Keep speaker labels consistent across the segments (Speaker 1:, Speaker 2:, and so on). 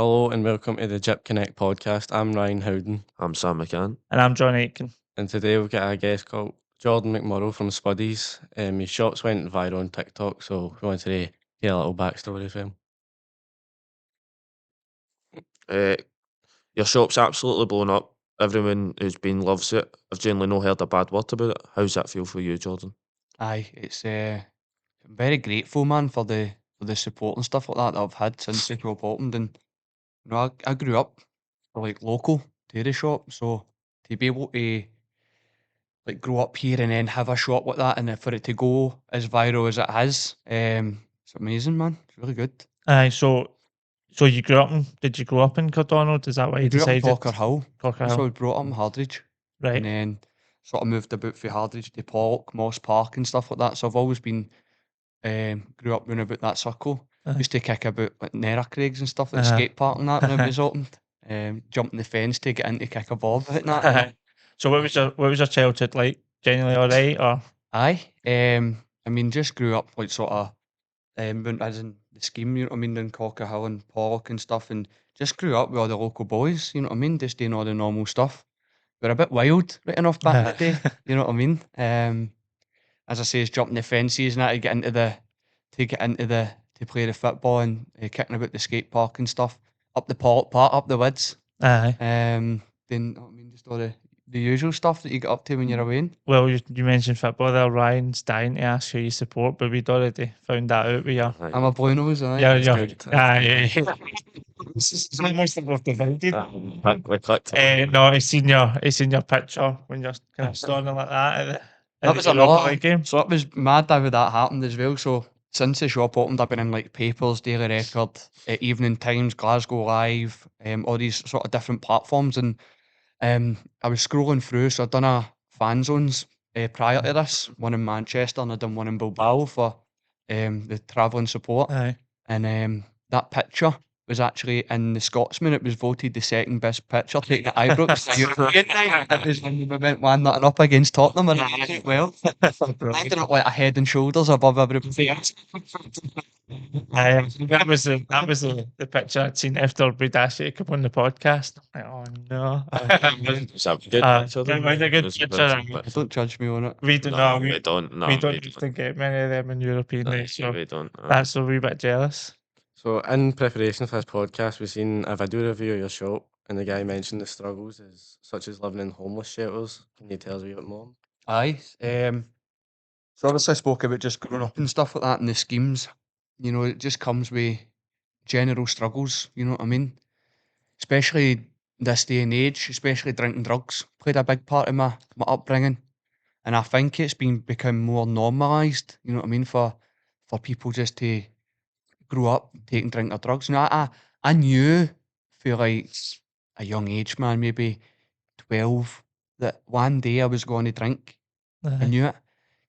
Speaker 1: Hello and welcome to the Jip Connect podcast. I'm Ryan Howden,
Speaker 2: I'm Sam McCann.
Speaker 3: And I'm John Aitken.
Speaker 1: and today we've got a guest called Jordan McMurrough from Spuddies. His shots went viral on TikTok, so we wanted to hear a little backstory from him.
Speaker 2: Your shop's absolutely blown up. Everyone who's been loves it. I've generally not heard a bad word about it. How's that feel for you, Jordan?
Speaker 4: Aye, it's I'm very grateful, man, for the support and stuff like that I've had since the shop opened. And I grew up like local to the shop, so to be able to like grow up here and then have a shop like that, and then for it to go as viral as it has, it's amazing, man. It's really good.
Speaker 3: Aye, so you grew up did you grow up in Cardonald? Is that why
Speaker 4: I
Speaker 3: you
Speaker 4: grew up in
Speaker 3: decided?
Speaker 4: Cocker Hill.
Speaker 3: Cocker
Speaker 4: So I
Speaker 3: Hill.
Speaker 4: was brought up in Hardridge,
Speaker 3: Right.
Speaker 4: and then sort of moved about from Hardridge to Pollock, Moss Park, and stuff like that. So I've always been grew up round about that circle.
Speaker 3: Aye.
Speaker 4: Used to kick about like Neracraigs and stuff, like
Speaker 3: Uh-huh.
Speaker 4: skate park and that when it was opened. Jumping the fence to get in to kick a bob and that.
Speaker 3: So what was your childhood like? Genuinely alright, or
Speaker 4: Aye. I mean, just grew up like sort of as in the scheme, you know what I mean, in Cocker Hill and Pollock and stuff, and just grew up with all the local boys, you know what I mean, just doing all the normal stuff. We're a bit wild right enough back in the day, you know what I mean. As I say, it's jumping the fences and that to play the football and kicking about the skate park and stuff, up the Pollock Park, up the woods.
Speaker 3: aye.
Speaker 4: Then I mean, just all the usual stuff that you get up to when you're away.
Speaker 3: Well, you mentioned football there. Ryan's dying to ask who you support, but we'd already found that out with you.
Speaker 2: Aye.
Speaker 4: I'm a Blue Nose, aye.
Speaker 3: Yeah,
Speaker 1: That's
Speaker 3: yeah.
Speaker 1: good.
Speaker 3: Aye. Most of us divided.
Speaker 2: We clicked.
Speaker 3: No, I seen your picture when you're kind of standing like that at
Speaker 4: That was
Speaker 3: the
Speaker 4: another
Speaker 3: Europa game.
Speaker 4: So it was mad how that happened as well. So since the shop opened, I've been in like Papers, Daily Record, Evening Times, Glasgow Live, all these sort of different platforms, and I was scrolling through. So I'd done a fan zones prior to this, one in Manchester, and I'd done one in Bilbao for the travelling support.
Speaker 3: Aye.
Speaker 4: And that picture was actually in the Scotsman. It was voted the second best picture taken at Ibrox. European night. It was when we went 1-0 up against Tottenham and it did well. I ended up like a head and shoulders above everybody else.
Speaker 3: Aye, that was the picture I'd seen after we'd asked you to come on the podcast. I'm like, oh no.
Speaker 2: It's a good
Speaker 3: Aye,
Speaker 2: picture.
Speaker 3: it was a good
Speaker 2: It's
Speaker 3: picture, aye.
Speaker 4: Don't judge me on it.
Speaker 3: We do
Speaker 2: No,
Speaker 3: not.
Speaker 2: we don't. No,
Speaker 3: We don't used to get many of them in European
Speaker 2: Aye,
Speaker 3: nights, so
Speaker 2: we don't.
Speaker 3: that's a wee bit jealous.
Speaker 1: So, in preparation for this podcast, we've seen a video review of your shop, and the guy mentioned the struggles such as living in homeless shelters. Can you tell us a wee bit more?
Speaker 4: Aye. So obviously I spoke about just growing up and stuff like that and the schemes. You know, it just comes with general struggles, you know what I mean? Especially this day and age, especially drinking drugs played a big part in my upbringing. And I think it's become more normalised, you know what I mean, for people just to grow up taking drink or drugs. You know, I knew for like a young age, man, maybe 12, that one day I was going to drink. I
Speaker 3: Aye.
Speaker 4: knew it.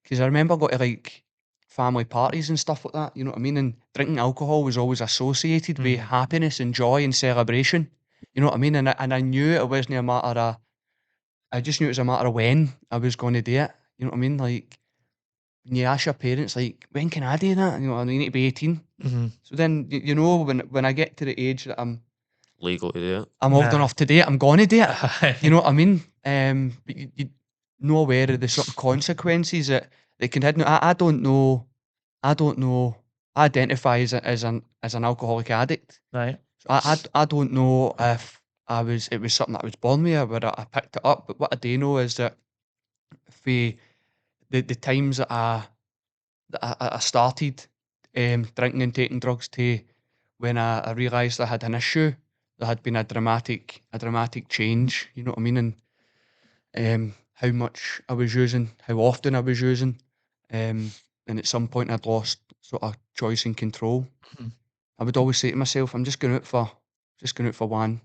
Speaker 4: Because I remember going to like family parties and stuff like that, you know what I mean? And drinking alcohol was always associated with happiness and joy and celebration. You know what I mean? And I knew it wasn't a matter of, I just knew it was a matter of when I was going to do it. You know what I mean? Like, when you ask your parents, like, when can I do that? You know, I need to be 18.
Speaker 3: Mhm.
Speaker 4: So then, you know, when I get to the age that I'm
Speaker 2: Legal to do it.
Speaker 4: old
Speaker 3: Aye.
Speaker 4: enough to do it, I'm going to do it.
Speaker 3: Aye.
Speaker 4: You know what I mean? But you know aware of the sort of consequences that can hit. I don't know. I identify as an alcoholic addict.
Speaker 3: Right.
Speaker 4: I don't know if it was something that I was born with or whether I picked it up. But what I do know is that for the times that I started drinking and taking drugs to when I realised I had an issue, there had been a dramatic change. You know what I mean? And how much I was using, how often I was using, and at some point I'd lost sort of choice and control.
Speaker 3: Mhm.
Speaker 4: I would always say to myself, I'm just going out for one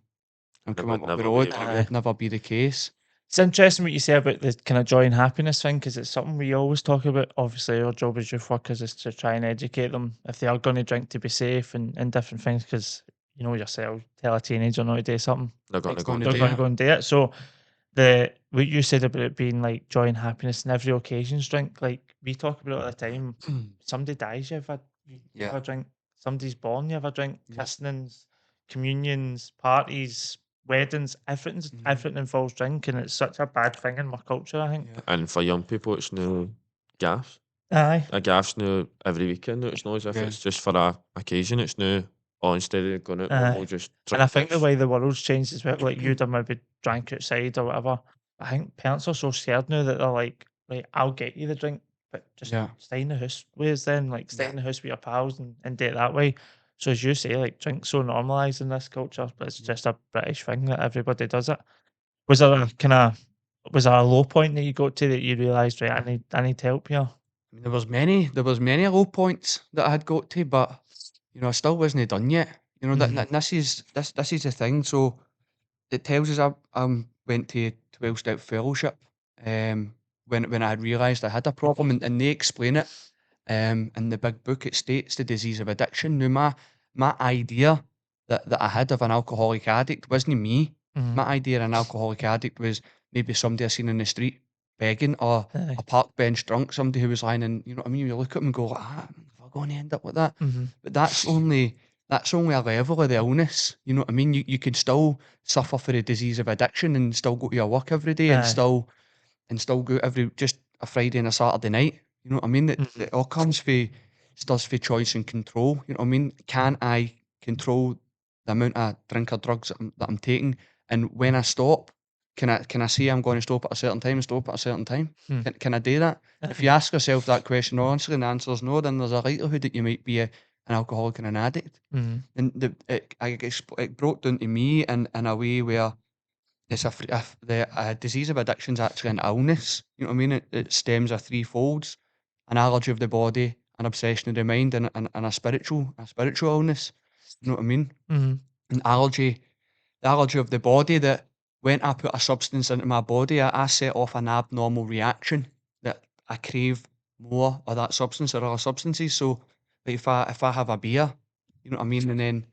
Speaker 4: and
Speaker 2: It
Speaker 4: come
Speaker 2: would
Speaker 4: up the
Speaker 2: never
Speaker 4: road.
Speaker 2: be,
Speaker 4: It
Speaker 3: would
Speaker 4: would never be the case.
Speaker 3: It's interesting what you say about the kind of joy and happiness thing, because it's something we always talk about. Obviously, our job as youth workers is to try and educate them if they are going to drink to be safe and different things, because you know yourself, tell a teenager not to do something,
Speaker 2: They're going to
Speaker 4: It's
Speaker 2: go and
Speaker 4: gonna
Speaker 3: they're
Speaker 2: do
Speaker 3: going
Speaker 2: it.
Speaker 3: to go and do it. So what you said about it being like joy and happiness in every occasion's drink, like we talk about it all the time. Somebody dies, you have a
Speaker 4: Yeah.
Speaker 3: drink. Somebody's born, you have a drink.
Speaker 4: Yeah.
Speaker 3: Christenings, communions, parties, weddings, everything involves drinking. It's such a bad thing in my culture, I think.
Speaker 4: Yeah.
Speaker 2: And for young people, it's no gaff.
Speaker 3: Aye.
Speaker 2: A gaff's no every weekend. No, it's not as if
Speaker 4: Yeah.
Speaker 2: it's just for a occasion. It's no, instead of going out normal, just
Speaker 3: And I
Speaker 2: drink
Speaker 3: think the
Speaker 2: this.
Speaker 3: way the world's changed as well, like you'd have maybe drank outside or whatever. I think parents are so scared now that they're like, right, I'll get you the drink, but just
Speaker 4: Yeah.
Speaker 3: stay in the house with us then, like stay in the house with your pals and do it that way. So as you say, like drink's so normalised in this culture, but it's just a British thing that everybody does it. Was there a kind of was there a low point that you got to that you realised, right, I need to help you?
Speaker 4: I mean, there was many low points that I had got to, but I still wasn't done yet. This is the thing. So it tells us I went to 12-step fellowship when I had realised I had a problem, and they explain it in the big book. It states the disease of addiction. Now my idea that I had of an alcoholic addict wasn't me. My idea of an alcoholic addict was maybe somebody I seen in the street begging, or a park bench drunk, somebody who was lying in, you look at them and go, am I going to end up like that? But that's only a level of the illness. You know what I mean? You can still suffer for the disease of addiction and still go to your work every day and still go every just a Friday and a Saturday night. You know what I mean? It all comes for choice and control. You know what I mean? Can I control the amount of drink or drugs that I'm taking? And when I stop, can I say I'm going to stop at a certain time and stop at a certain time? Can I do that? If you ask yourself that question honestly and the answer is no, then there's a likelihood that you might be an alcoholic and an addict. And it brought down to me in a way where it's the disease of addiction is actually an illness. You know what I mean? It stems of three folds: an allergy of the body, an obsession of the mind, and a spiritual illness. You know what I mean? An allergy, the allergy of the body, that when I put a substance into my body, I set off an abnormal reaction that I crave more of that substance or other substances. So, like if I have a beer, you know what I mean, and then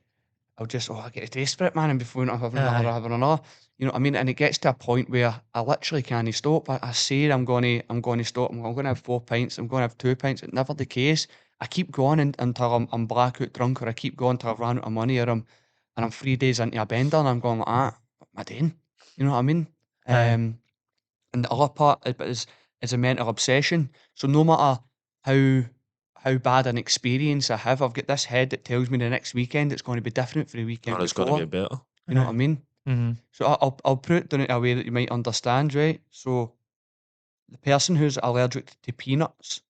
Speaker 4: I'll just, I get desperate, man, and before I have another, I have another. You know what I mean? And it gets to a point where I literally can't stop. I say I'm going to stop. I'm going to have 4 pints. I'm going to have 2 pints. It's never the case. I keep going until I'm blackout drunk, or I keep going until I've run out of money, or I'm 3 days into a bender and I'm going like that. What am I doing? You know what I mean? And the other part is a mental obsession. So no matter how bad an experience I have, I've got this head that tells me the next weekend it's going to be different for the weekend
Speaker 2: Or it's
Speaker 4: before.
Speaker 2: going to be better.
Speaker 4: You know what I mean? So I'll put it down in a way that you might understand, right? So the person who's allergic to peanuts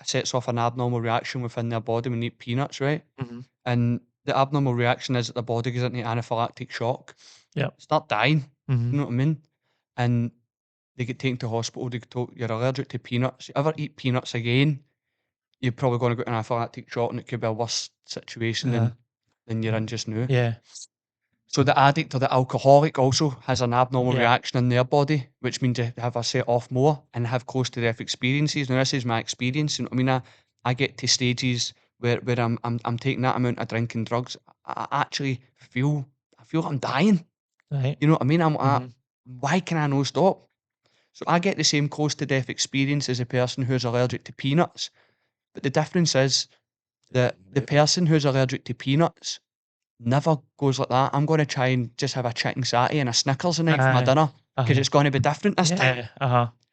Speaker 4: sets off an abnormal reaction within their body when they eat peanuts, right? And the abnormal reaction is that the body goes into anaphylactic shock. Start dying. You know what I mean? And they get taken to hospital. They get told you're allergic to peanuts. You ever eat peanuts again, you're probably going to go into anaphylactic shock, and it could be a worse situation than you're in just now. So the addict or the alcoholic also has an abnormal reaction in their body, which means they have a set off more and have close to death experiences. Now this is my experience. You know what I mean? I get to stages where I'm taking that amount of drinking drugs. I actually feel I'm dying. You know what I mean? Why can I no stop? So I get the same close to death experience as a person who's allergic to peanuts. But the difference is that the person who's allergic to peanuts never goes like that. I'm going to try and just have a chicken satay and a Snickers a night for my dinner because it's going to be different this time.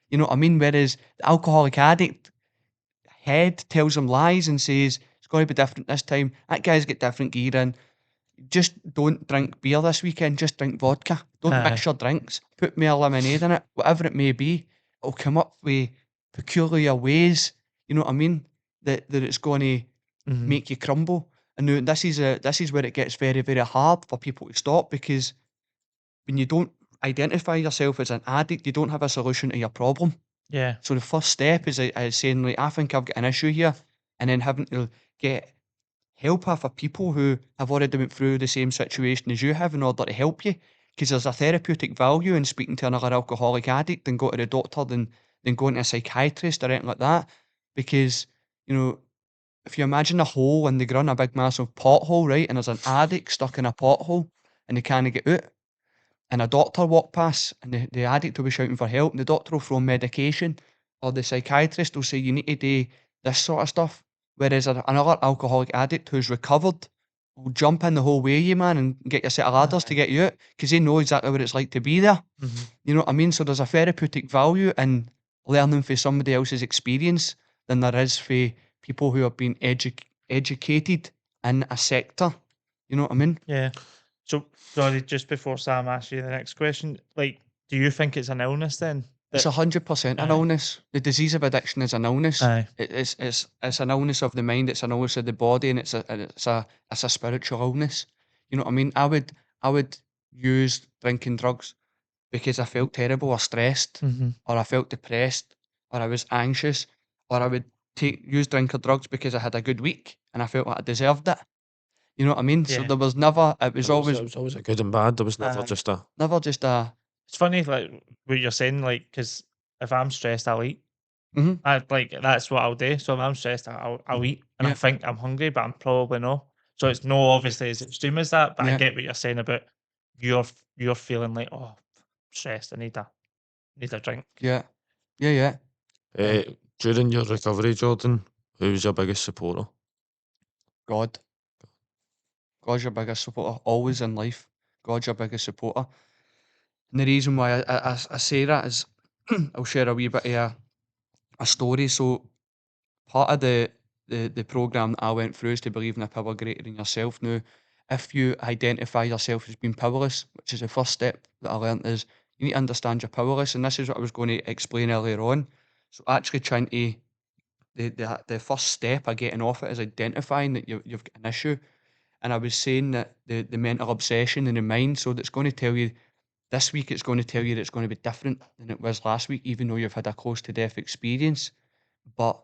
Speaker 4: You know what I mean? Whereas the alcoholic addict head tells him lies and says it's going to be different this time. That guy's got different gear in. Just don't drink beer this weekend. Just drink vodka. Don't mix your drinks. Put more lemonade in it. Whatever it may be, it'll come up with peculiar ways. You know what I mean? That it's going to make you crumble. And now this is where it gets very, very hard for people to stop, because when you don't identify yourself as an addict, you don't have a solution to your problem. So the first step is saying, like, I think I've got an issue here, and then having to get help for people who have already went through the same situation as you have in order to help you, because there's a therapeutic value in speaking to another alcoholic addict and go to the doctor than going to a psychiatrist or anything like that. Because, if you imagine a hole in the ground, a big massive pothole, right, and there's an addict stuck in a pothole and they can't get out, and a doctor walk past and the addict will be shouting for help, and the doctor will throw medication, or the psychiatrist will say you need to do this sort of stuff. Whereas another alcoholic addict who's recovered will jump in the whole way, you man, and get your set of ladders to
Speaker 3: Aye.
Speaker 4: get you out because they know exactly what it's like to be there.
Speaker 3: Mhm.
Speaker 4: You know what I mean? So there's a therapeutic value in learning from somebody else's experience than there is for people who have been educated in a sector. You know what I mean?
Speaker 3: Yeah. So, sorry, just before Sam asks you the next question, like, do you think it's an illness then?
Speaker 4: It's
Speaker 3: That-
Speaker 4: 100% an
Speaker 3: Aye.
Speaker 4: illness. The disease of addiction is an illness.
Speaker 3: Aye.
Speaker 4: It's an illness of the mind. It's an illness of the body, and it's a spiritual illness. You know what I mean? I would use drinking drugs because I felt terrible or stressed,
Speaker 3: Mhm.
Speaker 4: or I felt depressed, or I was anxious, or I would use drinking drugs because I had a good week and I felt like I deserved it. You know what I mean? So
Speaker 3: Yeah.
Speaker 4: there was never. It was
Speaker 2: It
Speaker 4: always
Speaker 2: was always a good and bad. There was never
Speaker 3: Aye.
Speaker 2: just a.
Speaker 4: never just a.
Speaker 3: It's funny, like what you're saying, like, because if I'm stressed, I'll eat.
Speaker 4: Mhm.
Speaker 3: I like that's what I'll do. So if I'm stressed, I'll eat, and I
Speaker 4: Yeah.
Speaker 3: think I'm hungry, but I'm probably not. So it's no obviously as extreme as that, but I
Speaker 4: Yeah.
Speaker 3: get what you're saying about you're feeling like, oh, stressed. I need a drink.
Speaker 4: Yeah. Yeah.
Speaker 2: During your recovery, Jordan, who was your biggest supporter?
Speaker 4: God. God's your biggest supporter. Always in life. God's your biggest supporter. And the reason why I say that is I'll share a wee bit of a story. So part of the program that I went through is to believe in a power greater than yourself. Now, if you identify yourself as being powerless, which is the first step that I learned, is you need to understand you're powerless. And this is what I was going to explain earlier on. So actually trying to the first step of getting off it is identifying that you've got an issue. And I was saying that the mental obsession in the mind, so that's going to tell you this week, it's going to tell you that it's going to be different than it was last week, even though you've had a close to death experience. But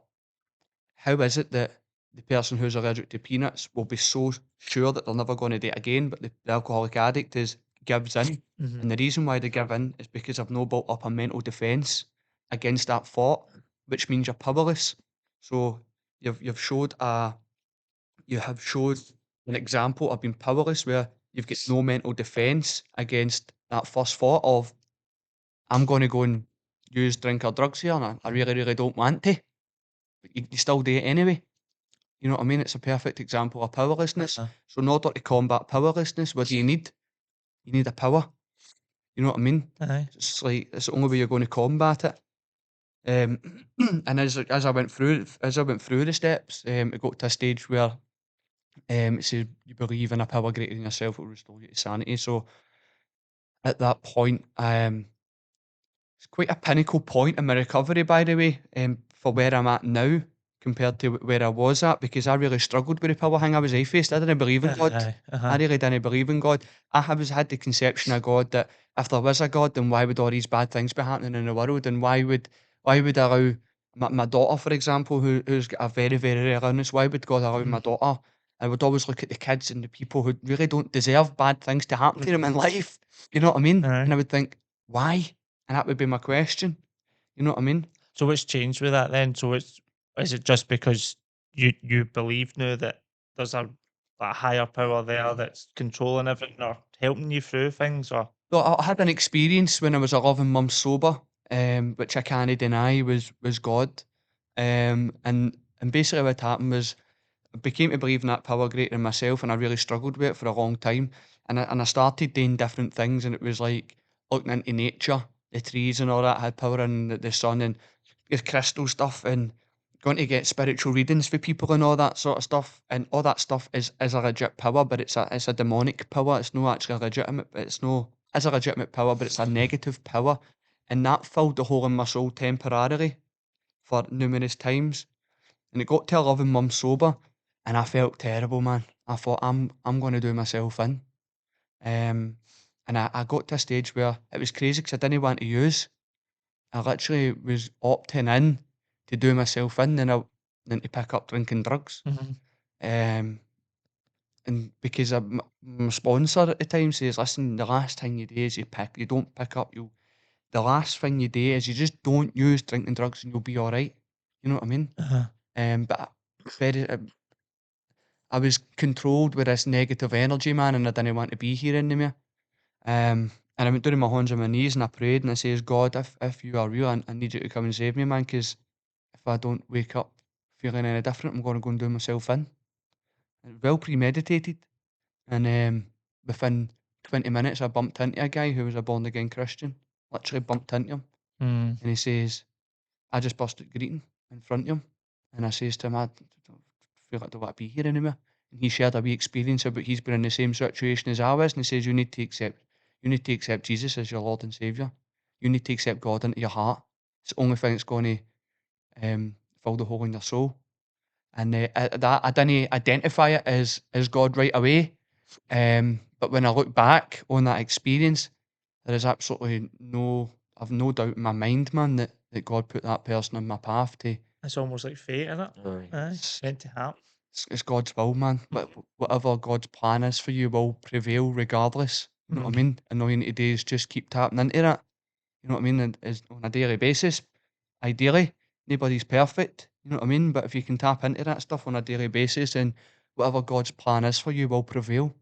Speaker 4: how is it that the person who's allergic to peanuts will be so sure that they're never going to do it again, but the alcoholic addict gives in?
Speaker 3: Mhm.
Speaker 4: And the reason why they give in is because they've not built up a mental defence against that thought, which means you're powerless. So you've showed you have showed an example of being powerless where you've got no mental defence against that first thought of I'm going to go and use drink or drugs here, and I really, really don't want to. But you still do it anyway. You know what I mean? It's a perfect example of powerlessness.
Speaker 3: Uh-huh.
Speaker 4: So in order to combat powerlessness, what do you need? You need a power. You know what I mean?
Speaker 3: Aye.
Speaker 4: It's like it's the only way you're going to combat it. And as I went through the steps, it got to a stage where it says you believe in a power greater than yourself will restore you to sanity. So at that point, it's quite a pinnacle point in my recovery, by the way, for where I'm at now compared to where I was at, because I really struggled with the power thing. I was atheist. I didn't believe in God.
Speaker 3: Aye.
Speaker 4: I
Speaker 3: Uh-huh.
Speaker 4: really didn't believe in God. Had the conception of God that if there was a God, then why would all these bad things be happening in the world? And why would allow my daughter, for example, who's got a very, very rare illness, why would God allow my daughter? I would always look at the kids and the people who really don't deserve bad things to happen to them in life. You know what I mean?
Speaker 3: Aye.
Speaker 4: And I would think, why? And that would be my question. You know what I mean?
Speaker 3: So what's changed with that then? So is it just because you believe now that there's a higher power there that's controlling everything or helping you through things, or
Speaker 4: So I had an experience when I was 11 months sober, which I can't deny was God. And basically what happened was I became to believe in that power greater than myself, and I really struggled with it for a long time. And I started doing different things, and it was like looking into nature, the trees and all that had power, and the sun and the crystal stuff, and going to get spiritual readings for people and all that sort of stuff. And all that stuff is a legit power, but it's a demonic power. It's not actually a legitimate. It's a legitimate power, but it's a negative power, and that filled the hole in my soul temporarily for numerous times. And it got to 11 months sober, and I felt terrible, man. I thought I'm going to do myself in. And I got to a stage where it was crazy because I didn't want to use. I literally was opting in to do myself in, than to pick up drinking drugs. Um, and because my sponsor at the time says, listen, the last thing you do is you don't pick up, the last thing you do is you just don't use drinking drugs and you'll be all right. You know what I mean? But very, I was controlled with this negative energy, man, and I didn't want to be here anymore. And I went down on my hands and my knees and I prayed and I says, God, if you are real, I need you to come and save me, man, because if I don't wake up feeling any different, I'm going to go and do myself in. And well premeditated. And within 20 minutes, I bumped into a guy who was a born again Christian. Literally bumped into him,
Speaker 3: Mm.
Speaker 4: and he says, I just busted greeting in front of him, and I says to him, I don't feel like I don't want to be here anymore. And he shared a wee experience about he's been in the same situation as I was, and he says, you need to accept Jesus as your Lord and Saviour. You need to accept God into your heart. It's the only thing that's going to fill the hole in your soul. And I didn't identify it as God right away. But when I look back on that experience, there is absolutely I've no doubt in my mind, man, that God put that person on my path to.
Speaker 3: It's almost like fate, isn't it?
Speaker 1: Aye.
Speaker 3: Aye,
Speaker 4: It's,
Speaker 3: meant to happen.
Speaker 4: it's God's will, man. Whatever God's plan is for you will prevail regardless. You know what I mean? And all you need to do is just keep tapping into that. You know what I mean? And is on a daily basis. Ideally, nobody's perfect. You know what I mean? But if you can tap into that stuff on a daily basis, then whatever God's plan is for you will prevail.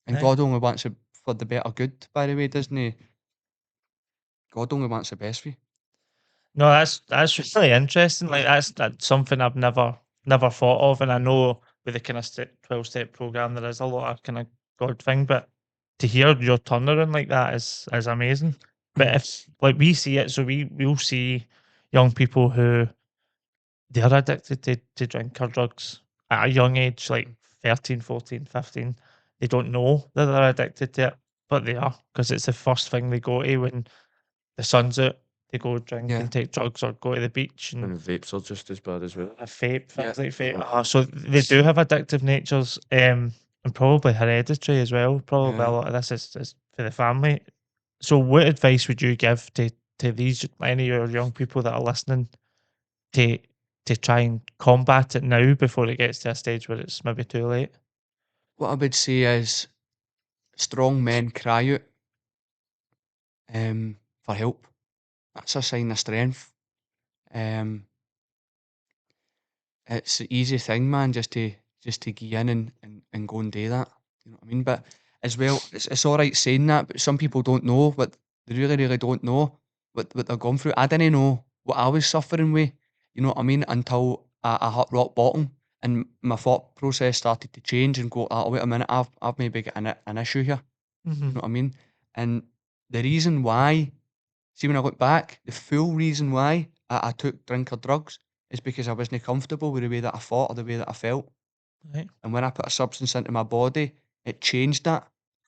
Speaker 4: And
Speaker 3: Aye.
Speaker 4: God only wants it for the better good, by the way, doesn't he? God only wants the best for you.
Speaker 3: No, that's really interesting. Like that's something I've never thought of, and I know with the kind of 12-step program there is a lot of kind of God thing, but to hear your turnaround like that is amazing. But if like we see it, so we'll see young people who they're addicted to drink or drugs at a young age, like 13, 14, 15. They don't know that they're addicted to it, but they are because it's the first thing they go to when the sun's out. They go drink
Speaker 4: Yeah.
Speaker 3: and take drugs or go to the beach and
Speaker 2: And vapes are just as bad as well.
Speaker 3: have vape, things
Speaker 4: Yeah.
Speaker 3: like vape. So they do have addictive natures, and probably hereditary as well. Probably
Speaker 4: Yeah.
Speaker 3: a lot of this is for the family. So what advice would you give to these any of your young people that are listening to try and combat it now before it gets to a stage where it's maybe too late?
Speaker 4: What I would say is strong men cry out for help. That's a sign of strength. It's the easy thing, man, just to give in and go and do that. You know what I mean? But as well, it's all right saying that, but some people don't know what they really don't know what they're going through. I didn't know what I was suffering with. You know what I mean? Until I hit rock bottom and my thought process started to change and go, oh, wait a minute, I've maybe got an issue here. You know what I mean? And the reason why, see, when I look back, the full reason why I took drink or drugs is because I wasn't comfortable with the way that I thought or the way that I felt.
Speaker 3: Right.
Speaker 4: And when I put a substance into my body, it changed that.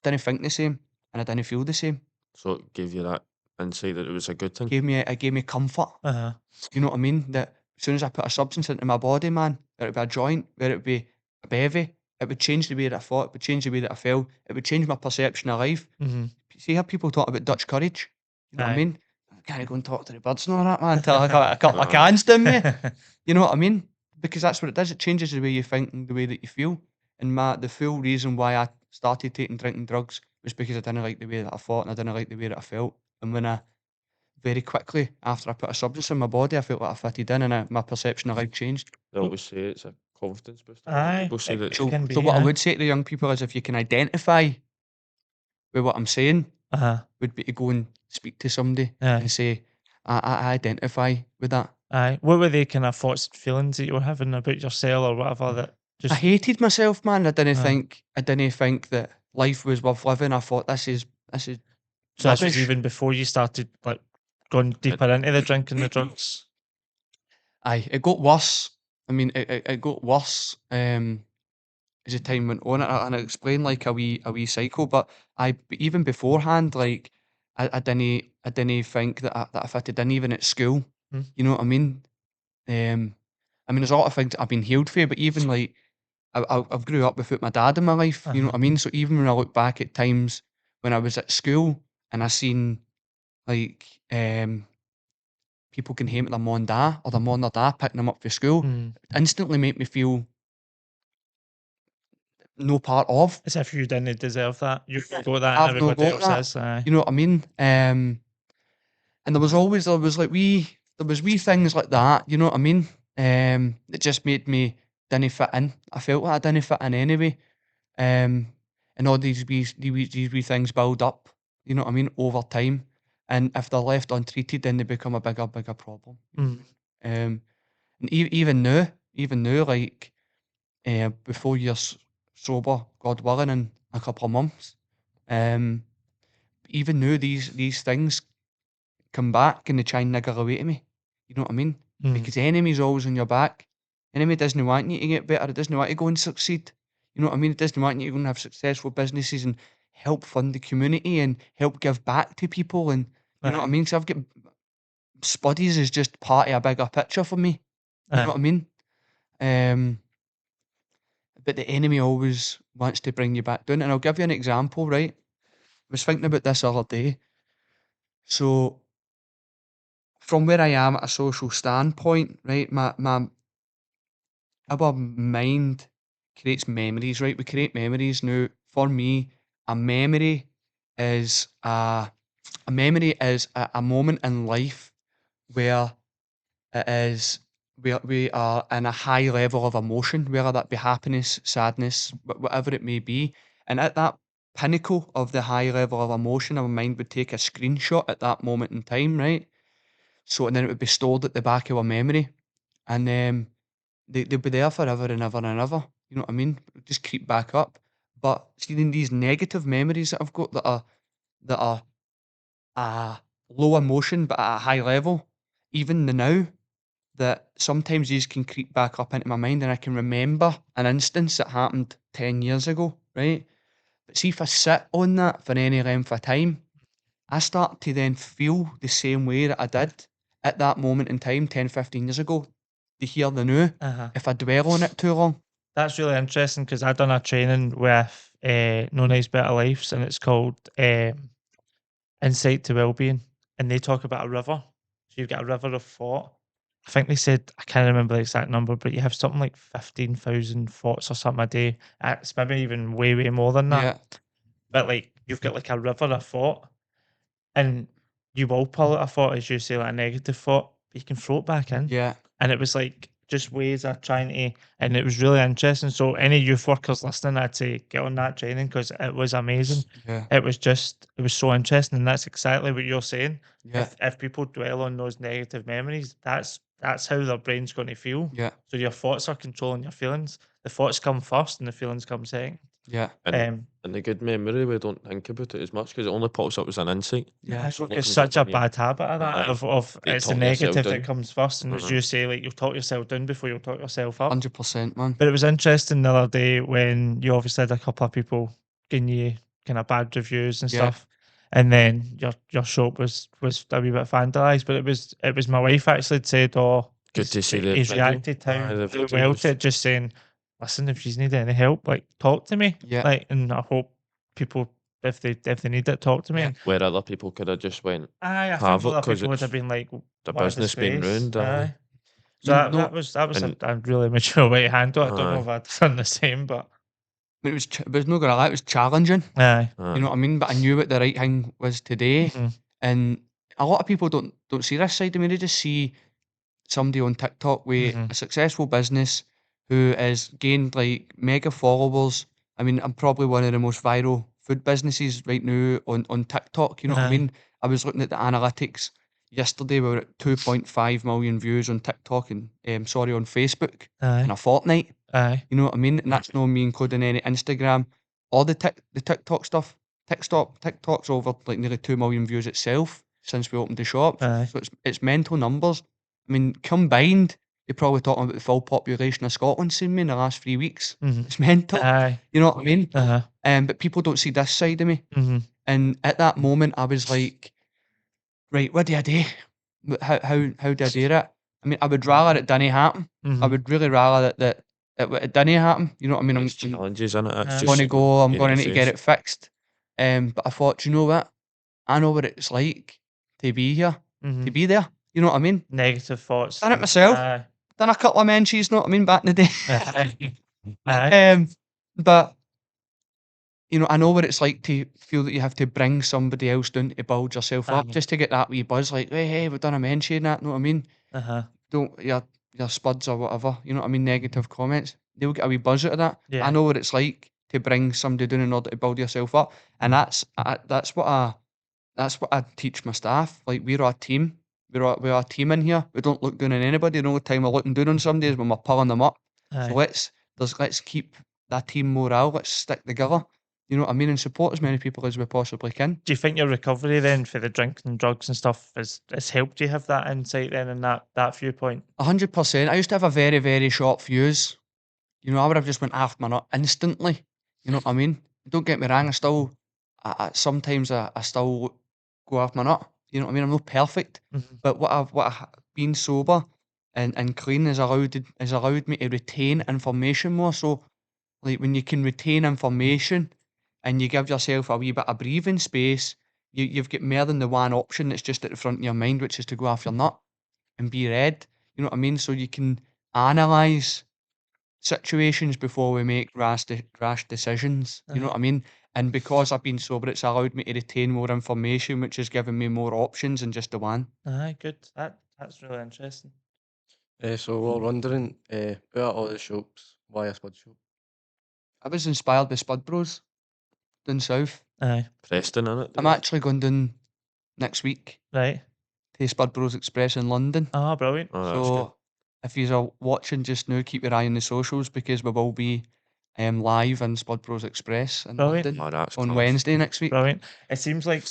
Speaker 4: I didn't think the same and I didn't feel the same.
Speaker 2: So it gave you that insight that it was a good thing.
Speaker 4: It gave me comfort.
Speaker 3: Uh-huh.
Speaker 4: You know what I mean? That as soon as I put a substance into my body, man, whether it be a joint, whether it be a bevy, it would change the way that I thought, it would change the way that I felt, it would change my perception of life.
Speaker 3: Mm-hmm.
Speaker 4: See how people talk about Dutch courage? You know what I
Speaker 3: Aye.
Speaker 4: mean? I can't go and talk to the birds and all that, man, until I got a couple of cans down me. You know what I mean? Because that's what it does. It changes the way you think and the way that you feel. And the full reason why I started taking drinking drugs was because I didn't like the way that I thought and I didn't like the way that I felt. And when I very quickly after I put a substance in my body, I felt like I fitted in and my perception of life changed.
Speaker 2: They always say it's a confidence booster.
Speaker 3: Aye,
Speaker 2: People say
Speaker 3: it
Speaker 2: that
Speaker 4: So,
Speaker 3: can be,
Speaker 4: so what I
Speaker 3: aye.
Speaker 4: would say to the young people is if you can identify with what I'm saying,
Speaker 3: Uh-huh.
Speaker 4: would be to go and speak to somebody
Speaker 3: Aye.
Speaker 4: and say, I identify with that.
Speaker 3: Aye. What were the kind of thoughts and feelings that you were having about yourself or whatever that
Speaker 4: I
Speaker 3: just
Speaker 4: hated myself, man. I didn't
Speaker 3: Aye.
Speaker 4: think that life was worth living. I thought this is
Speaker 3: so this was
Speaker 4: rubbish.
Speaker 3: even before you started like going deeper into the drink and the drugs?
Speaker 4: Aye, it got worse. I mean, it got worse as the time went on. And I explained like a wee cycle, but even beforehand, like I didn't think that I fitted in even at school.
Speaker 3: Hmm.
Speaker 4: You know what I mean? I mean, there's a lot of things that I've been healed for, but even like I've grew up without my dad in my life. You know what I mean? So even when I look back at times when I was at school and I seen like people can hate their mum and dad or their mum or dad picking them up for school,
Speaker 3: Mm.
Speaker 4: it instantly make me feel no part of.
Speaker 3: As if you didn't deserve that. You've got that
Speaker 4: I've
Speaker 3: and
Speaker 4: not
Speaker 3: everybody
Speaker 4: got
Speaker 3: else
Speaker 4: that.
Speaker 3: has. Aye.
Speaker 4: You know what I mean? And there was wee things like that. You know what I mean? That just made me didn't fit in. I felt like I didn't fit in anyway. And all these wee things build up. You know what I mean? Over time, and if they're left untreated, then they become a bigger problem.
Speaker 3: Mm.
Speaker 4: And even now, like before you're sober, God willing, a couple of months. Even now, these things come back and they try and niggle away to me. You know what I mean? Because the enemy's always on your back. Enemy doesn't want you to get better. It doesn't want you to go and succeed. You know what I mean? It doesn't want you to go and have successful businesses and help fund the community and help give back to people. And you know what I mean? So I've got Spuddies is just part of a bigger picture for me. You know what I mean? But the enemy always wants to bring you back down. And I'll give you an example, right? I was thinking about this the other day. So from where I am at a social standpoint, right, our mind creates memories, right? We create memories. Now, for me, a memory is a moment in life where it is where we are in a high level of emotion, whether that be happiness, sadness, whatever it may be. And at that pinnacle of the high level of emotion, our mind would take a screenshot at that moment in time, right? So, and then it would be stored at the back of our memory. And they'll be there forever and ever and ever. You know what I mean? Just creep back up. But seeing these negative memories that I've got that are low emotion but at a high level, even the now, that sometimes these can creep back up into my mind and I can remember an instance that happened 10 years ago, right? But see, if I sit on that for any length of time, I start to then feel the same way that I did at that moment in time 10, 15 years ago to hear the new if I dwell on it too long.
Speaker 3: That's really interesting because I done a training with No Nice Better Lives and it's called Insight to Wellbeing, and they talk about a river. So you've got a river of thought. I think they said, I can't remember the exact number, but you have something like 15,000 thoughts or something a day. It's maybe even way, way more than that.
Speaker 4: Yeah.
Speaker 3: But like you've got like a river of thought, and you will pull out a thought, as you say, like a negative thought, but you can throw it back in.
Speaker 4: Yeah.
Speaker 3: And it was like just ways of trying to, and it was really interesting. So any youth workers listening, I'd say get on that training because it was amazing.
Speaker 4: Yeah.
Speaker 3: It was so interesting, and that's exactly what you're saying.
Speaker 4: Yeah.
Speaker 3: If people dwell on those negative memories, that's how their brain's going to feel.
Speaker 4: Yeah.
Speaker 3: So your thoughts are controlling your feelings. The thoughts come first, and the feelings come second.
Speaker 4: Yeah.
Speaker 2: And the good memory, we don't think about it as much because it only pops up as an insight.
Speaker 4: Yeah.
Speaker 3: It's such a bad habit of that. Of
Speaker 2: You
Speaker 3: it's the
Speaker 2: talk yourself
Speaker 3: negative
Speaker 2: down.
Speaker 3: that comes first, and as you say, like you'll talk yourself down before you'll talk yourself up.
Speaker 4: 100%, man.
Speaker 3: But it was interesting the other day when you obviously had a couple of people giving you kind of bad reviews and
Speaker 4: Yeah.
Speaker 3: stuff, and then your shop was a wee bit vandalised. But it was my wife actually said, "Oh,
Speaker 2: Good to see the
Speaker 3: he's
Speaker 2: video.
Speaker 3: reacted
Speaker 2: Aye, the
Speaker 3: how well to it, just saying, listen, if you need any help, like talk to me,
Speaker 4: Yeah.
Speaker 3: like, and I hope people." If they need it, talk to me.
Speaker 4: Yeah.
Speaker 3: And
Speaker 2: Where other people could have just went,
Speaker 3: I think
Speaker 2: Have it,
Speaker 3: other
Speaker 2: 'cause
Speaker 3: people would
Speaker 2: it's
Speaker 3: have been like,
Speaker 2: the
Speaker 3: "What a
Speaker 2: business being
Speaker 3: disgrace."
Speaker 2: ruined.
Speaker 3: Aye. So
Speaker 4: You know-
Speaker 3: that was
Speaker 2: and-
Speaker 3: a really mature way to handle it. I don't know
Speaker 2: Aye.
Speaker 3: if I'd done the same, but
Speaker 4: It was no gonna lie, it was challenging.
Speaker 3: aye.
Speaker 4: You know what I mean? But I knew what the right thing was today.
Speaker 3: Mhm.
Speaker 4: And a lot of people don't see this side of me. They just see somebody on TikTok with
Speaker 3: Mhm.
Speaker 4: a successful business who has gained like mega followers. I mean, I'm probably one of the most viral food businesses right now on TikTok. You know what I
Speaker 3: Aye.
Speaker 4: mean? I was looking at the analytics yesterday. We were at 2.5 million views on TikTok and on Facebook in
Speaker 3: Aye.
Speaker 4: a fortnight.
Speaker 3: Aye.
Speaker 4: You know what I mean? And that's not me including any Instagram or the TikTok stuff. TikTok's over like nearly 2 million views itself since we opened the shop.
Speaker 3: Aye.
Speaker 4: So it's mental numbers. I mean, combined, you're probably talking about the full population of Scotland seeing me in the last 3 weeks.
Speaker 3: Mhm.
Speaker 4: It's mental.
Speaker 3: Aye.
Speaker 4: You know what I mean?
Speaker 3: Uh-huh.
Speaker 4: But people don't see this side of me.
Speaker 3: Mhm.
Speaker 4: And at that moment, I was like, right, what do I do? How do I do it? I mean, I would rather it didn't happen. I
Speaker 3: Mhm.
Speaker 4: would really rather that it didn't happen. You know what I mean?
Speaker 2: It's challenges in it. It's
Speaker 3: I'm
Speaker 4: I'm
Speaker 2: just
Speaker 4: going to go. I'm
Speaker 2: get
Speaker 4: going to
Speaker 2: in
Speaker 4: need
Speaker 2: the
Speaker 4: to get
Speaker 2: face.
Speaker 4: it fixed. But I thought, you know what? I know what it's like to be here, to
Speaker 3: Mhm.
Speaker 4: be there. You know what I mean?
Speaker 3: Negative thoughts.
Speaker 4: Done it myself.
Speaker 3: Aye.
Speaker 4: Done a couple of mentions. Know what I mean? Back in the day.
Speaker 3: Aye. Aye.
Speaker 4: But you know, I know what it's like to feel that you have to bring somebody else down to build yourself up,
Speaker 3: Aye.
Speaker 4: just to get that wee buzz. Like, hey, we've done a mention. That, know what I mean?
Speaker 3: Uh-huh.
Speaker 4: Don't your spuds or whatever. You know what I mean? Negative comments. They'll get a wee buzz out of that.
Speaker 3: Yeah.
Speaker 4: I know what it's like to bring somebody down in order to build yourself up, and that's what I teach my staff. Like, we're a team. We're a team in here. We don't look down on anybody. The only time we're looking down on somebody is when we're pulling them up.
Speaker 3: Aye.
Speaker 4: So let's keep that team morale. Let's stick together. You know what I mean? And support as many people as we possibly can.
Speaker 3: Do you think your recovery then for the drinking and drugs and stuff has helped you have that insight then and that viewpoint?
Speaker 4: 100%. I used to have a very, very short fuse. You know, I would have just went after my nut instantly. You know what I mean? Don't get me wrong, sometimes I still go off my nut. You know what I mean? I'm not perfect.
Speaker 3: Mhm.
Speaker 4: But being sober and clean has allowed me to retain information more. So like when you can retain information and you give yourself a wee bit of breathing space, you've got more than the one option that's just at the front of your mind, which is to go off your nut and be red. You know what I mean? So you can analyse situations before we make rash decisions. You know what I mean? And because I've been sober, it's allowed me to retain more information, which has given me more options than just the one.
Speaker 3: Aye, good. That's really interesting.
Speaker 1: So we're wondering, out of all the shops, why a Spud shop?
Speaker 4: I was inspired by Spud Bros down south.
Speaker 3: Aye,
Speaker 2: Preston, innit?
Speaker 4: I'm actually going down next week
Speaker 3: right.
Speaker 4: to Spud Bros Express in London.
Speaker 3: Oh, brilliant.
Speaker 2: Oh, that's good.
Speaker 4: So if you're watching just now, keep your eye on the socials because we will be live in Spud Bros Express in
Speaker 3: Brilliant.
Speaker 4: London
Speaker 2: Oh, that's
Speaker 4: on
Speaker 2: class.
Speaker 4: Wednesday next week.
Speaker 3: Brilliant. It seems like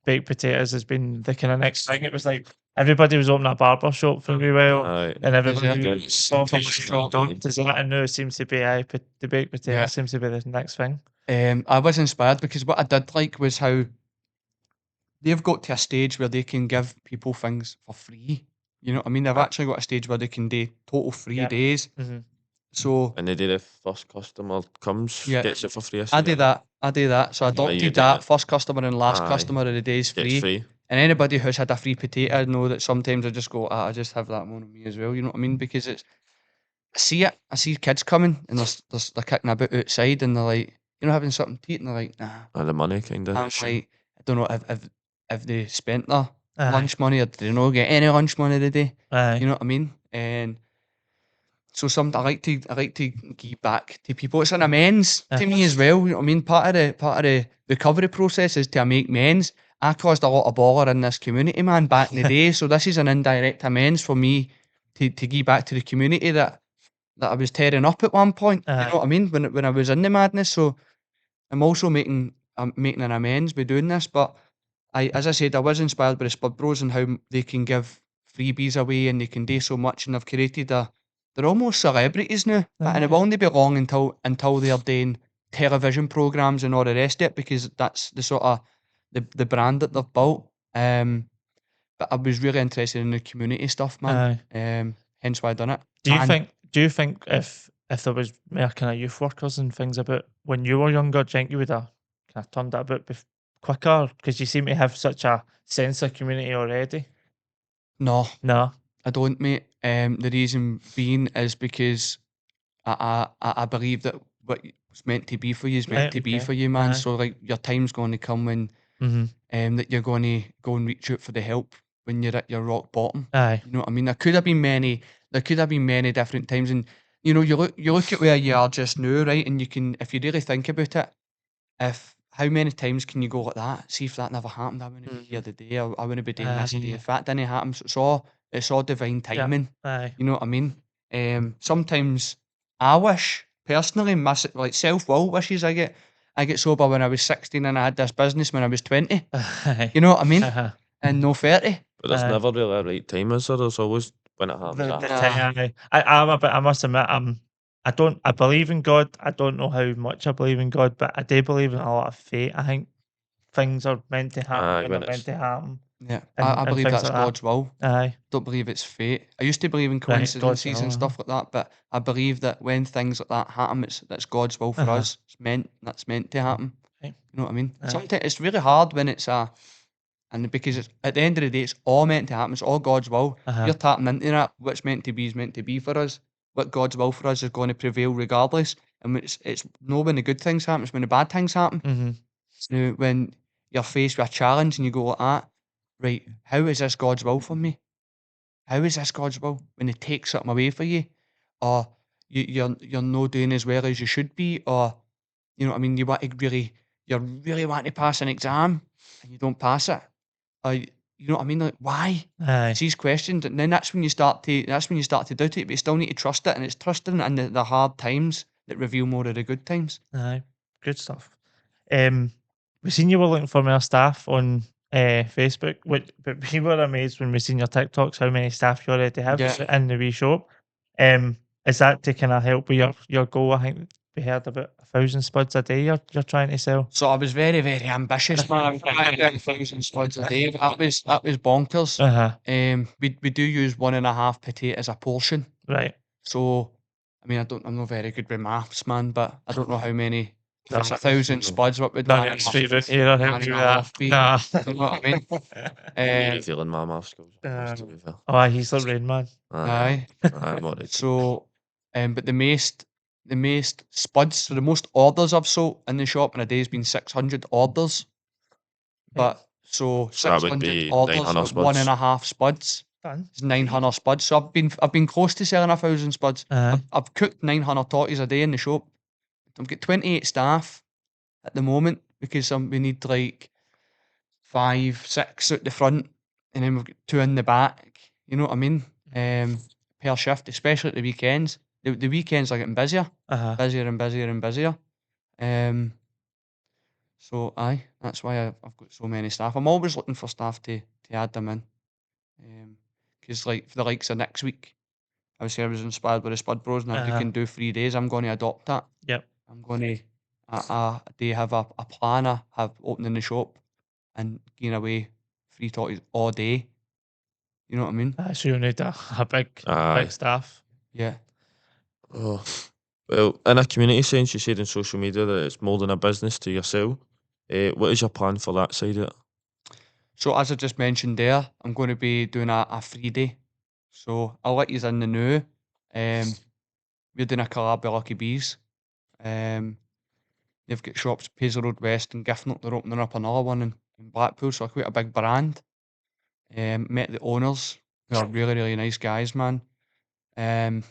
Speaker 3: baked potatoes has been the kind of next thing. It was like everybody was opening a barber shop for a wee while,
Speaker 2: Aye.
Speaker 3: and everybody
Speaker 4: Yeah.
Speaker 3: was coffee shop. Does that and now seems to be the baked potato
Speaker 4: Yeah.
Speaker 3: seems to be the next thing.
Speaker 4: I was inspired because what I did like was how they've got to a stage where they can give people things for free. You know what I mean? They've actually got a stage where they can do total free
Speaker 3: Yeah.
Speaker 4: days.
Speaker 3: Mhm.
Speaker 4: So
Speaker 2: And they do the first customer comes,
Speaker 4: Yeah.
Speaker 2: gets it for free.
Speaker 4: I do that. So I
Speaker 2: you
Speaker 4: adopted
Speaker 2: do
Speaker 4: that.
Speaker 2: that.
Speaker 4: First customer and last
Speaker 2: Aye.
Speaker 4: customer of the day is
Speaker 2: Gets
Speaker 4: free.
Speaker 2: free.
Speaker 4: And anybody who's had a free potato know that sometimes I just go, I just have that one on me as well. You know what I mean? Because I see it. I see kids coming and they're kicking about outside and they're like, having something to eat, and they're like, nah.
Speaker 2: And the money kind of.
Speaker 4: I'm like, I don't know if they spent their
Speaker 3: Aye.
Speaker 4: lunch money or did they not get any lunch money today.
Speaker 3: Aye.
Speaker 4: You know what I mean? And so I like to give back to people. It's an amends to me as well. You know what I mean? Part of the recovery process is to make amends. I caused a lot of bother in this community, man, back in the day. So this is an indirect amends for me to give back to the community that I was tearing up at one point. You
Speaker 3: Aye.
Speaker 4: know what I mean? When I was in the madness. So I'm also making an amends by doing this. But as I said, I was inspired by the Spud Bros and how they can give freebies away and they can do so much, and they've created they're almost celebrities now, and it
Speaker 3: Aye.
Speaker 4: won't be long until they're doing television programs and all the rest of it, because that's the sort of the brand that they've built. But I was really interested in the community stuff, man. Hence why I done it.
Speaker 3: Do you
Speaker 4: And
Speaker 3: think if there was more kind of youth workers and things about when you were younger, do you think you would have kind of turned it a bit quicker? Because you seem to have such a sense of community already.
Speaker 4: No,
Speaker 3: No.
Speaker 4: I don't, mate. The reason being is because I believe that what's meant to be for you is meant
Speaker 3: Right,
Speaker 4: to be
Speaker 3: okay.
Speaker 4: for you, man.
Speaker 3: Aye.
Speaker 4: So like your time's going to come when
Speaker 3: Mm-hmm.
Speaker 4: that you're going to go and reach out for the help when you're at your rock bottom.
Speaker 3: Aye.
Speaker 4: You know what I mean? There could have been many different times, and you look at where you are just now, right? And you can, if you really think about it, how many times can you go like that? See if that never happened, I wouldn't be here today. I wouldn't be doing this today.
Speaker 3: Aye.
Speaker 4: If that didn't happen, so it's all divine
Speaker 3: Yeah.
Speaker 4: timing.
Speaker 3: Aye.
Speaker 4: You know what I mean? Sometimes I wish personally, like self-will wishes I get sober when I was 16 and I had this business when I was 20.
Speaker 3: Aye.
Speaker 4: You know what I mean?
Speaker 3: Uh-huh.
Speaker 4: And no 30.
Speaker 2: But there's
Speaker 3: Aye.
Speaker 2: never really a right time, is there? There's always when it happens.
Speaker 3: The
Speaker 2: after.
Speaker 3: time, I must admit, I believe in God. I don't know how much I believe in God, but I do believe in a lot of fate. I think things are meant to happen
Speaker 2: Aye,
Speaker 3: when
Speaker 2: when
Speaker 3: they're meant
Speaker 2: it's-
Speaker 3: to happen.
Speaker 4: Yeah,
Speaker 3: And
Speaker 4: I believe
Speaker 3: things
Speaker 4: that's
Speaker 3: like that.
Speaker 4: God's will.
Speaker 3: Aye.
Speaker 4: Don't believe it's fate. I used to believe in
Speaker 3: God's
Speaker 4: coincidences
Speaker 3: will,
Speaker 4: and stuff like that, but I believe that when things like that happen, that's God's will for
Speaker 3: Uh-huh.
Speaker 4: us. That's meant to happen.
Speaker 3: Right.
Speaker 4: You know what I mean?
Speaker 3: Aye.
Speaker 4: Sometimes it's really hard when and because it's at the end of the day, it's all meant to happen. It's all God's will.
Speaker 3: Uh-huh.
Speaker 4: You're tapping into that. What's meant to be is meant to be for us. What God's will for us is going to prevail regardless. And it's not when the good things happen, it's when the bad things happen.
Speaker 3: Mm-hmm.
Speaker 4: Now, when you're faced with a challenge and you go like that, right, how is this God's will for me? How is this God's will when He takes something away for you? Or you're not doing as well as you should be, or you know what I mean, you really want to pass an exam and you don't pass it. Or you know what I mean? Like why?
Speaker 3: Aye.
Speaker 4: It's these questions, and then that's when you start to doubt it, but you still need to trust it, and it's trusting in the hard times that reveal more of the good times.
Speaker 3: Aye. Good stuff. We seen you were looking for more staff on Facebook, but we were amazed when we seen your TikToks how many staff you already have
Speaker 4: Yeah.
Speaker 3: in the wee shop. Is that to kind of help with your goal? I think we heard about 1,000 spuds a day you're trying to sell.
Speaker 4: So I was very, very ambitious, man. I was trying to do 1,000 spuds a day. That was bonkers. We do use 1.5 potatoes a portion.
Speaker 3: Right.
Speaker 4: So I mean, I'm not very good with maths, man, but I don't know how many. If
Speaker 3: No.
Speaker 4: it's 1,000 spuds, what would
Speaker 3: None
Speaker 4: that
Speaker 3: of it's favourite here. I'll help you with that.
Speaker 4: be?
Speaker 3: Nah.
Speaker 4: You know what I mean?
Speaker 2: Really feeling my math skills.
Speaker 3: Oh, he's the Rain Man.
Speaker 4: Aye.
Speaker 2: I'm already.
Speaker 4: So, but the most spuds, so the most orders I've sold in the shop in a day has been 600 orders. But so
Speaker 2: So that would
Speaker 4: 600
Speaker 2: be
Speaker 4: orders
Speaker 2: 900
Speaker 4: of
Speaker 2: spuds.
Speaker 4: 1.5 spuds.
Speaker 3: Done.
Speaker 4: It's 900 spuds. So I've been close to selling 1,000 spuds. I've cooked 900 totties a day in the shop. I've got 28 staff at the moment because we need like 5, 6 at the front, and then we've got 2 in the back. You know what I mean? Per shift, especially at the weekends. The weekends are getting busier, busier and busier and busier. So aye, that's why I've got so many staff. I'm always looking for staff to add them in. Because like for the likes of next week, I was inspired by the Spud Bros, and if we can do 3 days, I'm going to adopt that.
Speaker 3: Yep.
Speaker 4: I'm going to they have a planner, have opening the shop and giving away free totties all day. You know what I mean?
Speaker 3: So you need a big staff.
Speaker 4: Yeah.
Speaker 2: Oh, well, in a community sense, you said in social media that it's more than a business to yourself. What is your plan for that side of it?
Speaker 4: So as I just mentioned there, I'm going to be doing a free day. So I'll let you in the know. We're doing a collab with Lucky Bees. They've got shops Paisley Road West and Giffnock. They're opening up another one in Blackpool, so quite a big brand. Met the owners, who are really, really nice guys, man. And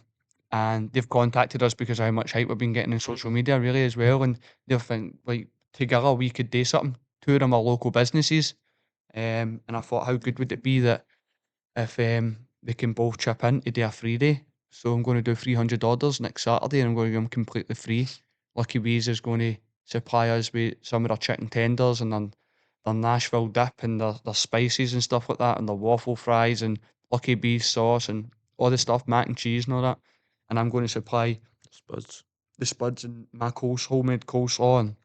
Speaker 4: they've contacted us because of how much hype we've been getting in social media, really, as well. And they'll think, like, together we could do something. 2 of them are local businesses. And I thought, how good would it be that if they can both chip in to do a free day? So I'm going to do 300 orders next Saturday, and I'm going to give them completely free. Lucky Bees is going to supply us with some of their chicken tenders and their Nashville dip and their spices and stuff like that, and their waffle fries and Lucky Bees sauce and all the stuff, mac and cheese and all that. And I'm going to supply the spuds and my homemade coleslaw and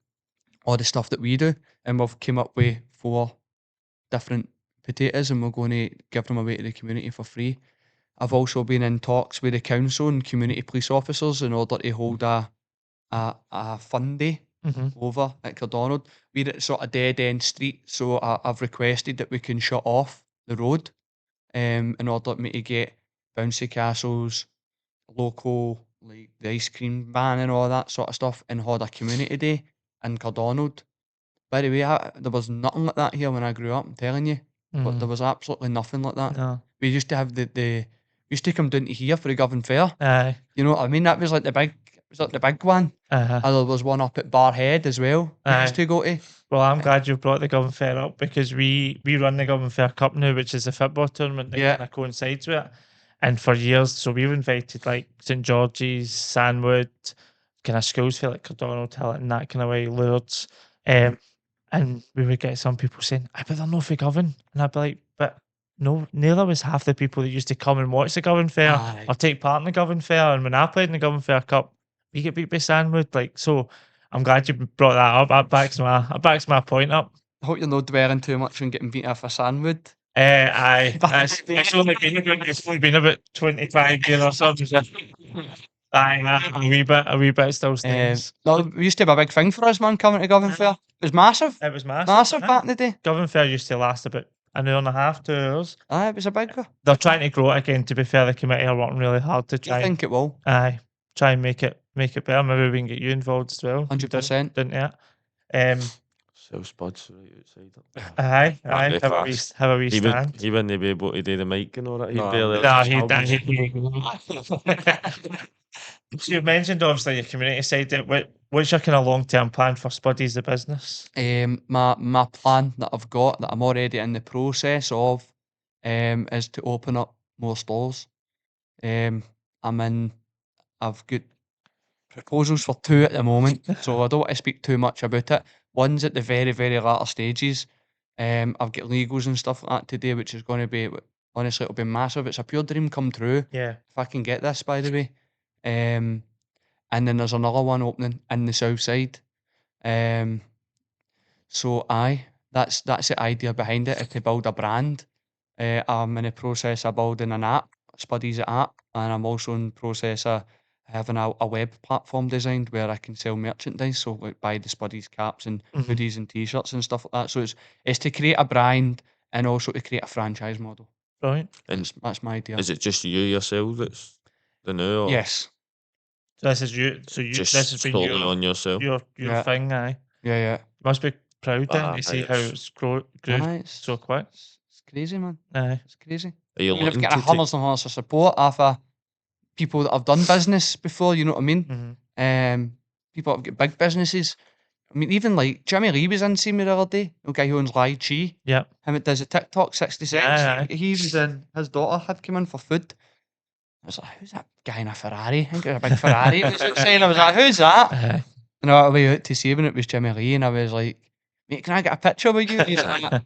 Speaker 4: all the stuff that we do. And we've came up with 4 different potatoes, and we're going to give them away to the community for free. I've also been in talks with the council and community police officers in order to hold a fun day over at Cardonald. We're at sort of dead end street, so I've requested that we can shut off the road in order for me to get bouncy castles, local, like the ice cream van and all that sort of stuff, and hold a community day in Cardonald. By the way, there was nothing like that here when I grew up, I'm telling you. But there was absolutely nothing like that.
Speaker 3: No.
Speaker 4: We used to have we used to come down to here for the Govan Fair.
Speaker 3: Aye.
Speaker 4: You know what I mean? That was like the big one. And there was one up at Barhead as well. We used to go to.
Speaker 3: Well, I'm glad you brought the Govan Fair up because we run the Govan Fair Cup now, which is a football tournament that kind of coincides with it. And for years, so we've invited like St George's, Sandwood, kind of schools feel like Cardonald, Hilton, that kind of way, Lourdes. And we would get some people saying, I bet they're not for Govan. And I'd be like, but no, neither was half the people that used to come and watch the Govan Fair or take part in the Govan Fair. And when I played in the Govan Fair Cup, we get beat by Sandwood. Like, so I'm glad you brought that up. That backs my point up.
Speaker 4: I hope you're not dwelling too much on getting beat off a Sandwood.
Speaker 3: Aye. It's only been about 25 years or something. Aye, a wee bit still stands.
Speaker 4: No, it used to be a big thing for us, man, coming to Govan Fair. It was massive.
Speaker 3: It was massive.
Speaker 4: Massive back in the day.
Speaker 3: Govan Fair used to last about an hour and a half, 2 hours.
Speaker 4: Aye, it was a big one.
Speaker 3: They're trying to grow it again, to be fair. The committee are working really hard to try.
Speaker 4: I think it will.
Speaker 3: Aye. Try and make it better. Maybe we can get you involved as well.
Speaker 4: 100%.
Speaker 3: Didn't you?
Speaker 2: Sell spuds right outside.
Speaker 3: Aye.
Speaker 2: That'd be
Speaker 3: Have a wee stand.
Speaker 2: He wouldn't be able to do the mic and all that. He'd
Speaker 1: No.
Speaker 2: barely.
Speaker 3: So you mentioned obviously your community side. What's your kind of long-term plan for Spuddies the business?
Speaker 4: My plan that I've got, that I'm already in the process of, is to open up more stores. I've got proposals for 2 at the moment, so I don't want to speak too much about it. One's at the very, very latter stages. I've got legals and stuff like that today, which is going to be, honestly, it'll be massive. It's a pure dream come true.
Speaker 3: Yeah.
Speaker 4: If I can get this, by the way. And then there's another one opening in the Southside. So that's the idea behind it, is to build a brand. I'm in the process of building an app, Spuddies app, and I'm also in the process of having a web platform designed where I can sell merchandise, so like buy the Spuddies caps and hoodies and t-shirts and stuff like that. So it's to create a brand and also to create a franchise model.
Speaker 3: Brilliant.
Speaker 2: And
Speaker 4: That's my idea.
Speaker 2: is it just you yourself that's the new, or
Speaker 4: Yes.
Speaker 3: So this is you. So you.
Speaker 2: just
Speaker 3: This has been
Speaker 2: solely
Speaker 3: your
Speaker 2: on yourself?
Speaker 3: your
Speaker 4: Yeah.
Speaker 3: thing. Aye.
Speaker 4: Yeah.
Speaker 3: You must be proud then
Speaker 2: Ah,
Speaker 3: to see
Speaker 2: aye,
Speaker 3: how
Speaker 2: it's-
Speaker 3: it's grew
Speaker 4: Aye,
Speaker 3: so quick.
Speaker 4: It's crazy, man.
Speaker 3: Aye.
Speaker 4: It's crazy.
Speaker 2: Are you
Speaker 4: I mean, I've
Speaker 2: looking
Speaker 4: got
Speaker 2: to
Speaker 4: hundreds and hundreds of support off of people that have done business before, you know what I mean?
Speaker 3: Mm-hmm.
Speaker 4: People that have got big businesses. I mean, even like Jimmy Lee was in seeing me the other day, the guy who owns Lai Chi.
Speaker 3: Yep.
Speaker 4: Him that does a TikTok 60
Speaker 3: Aye, aye.
Speaker 4: He was in, his daughter had come in for food. I was like, who's that guy in a Ferrari? I think it was a big Ferrari. He was outside. I was like, who's that?
Speaker 3: Aye.
Speaker 4: And I went away out to see him and it was Jimmy Lee. And I was like, mate, can I get a picture with you? And he's like, I'm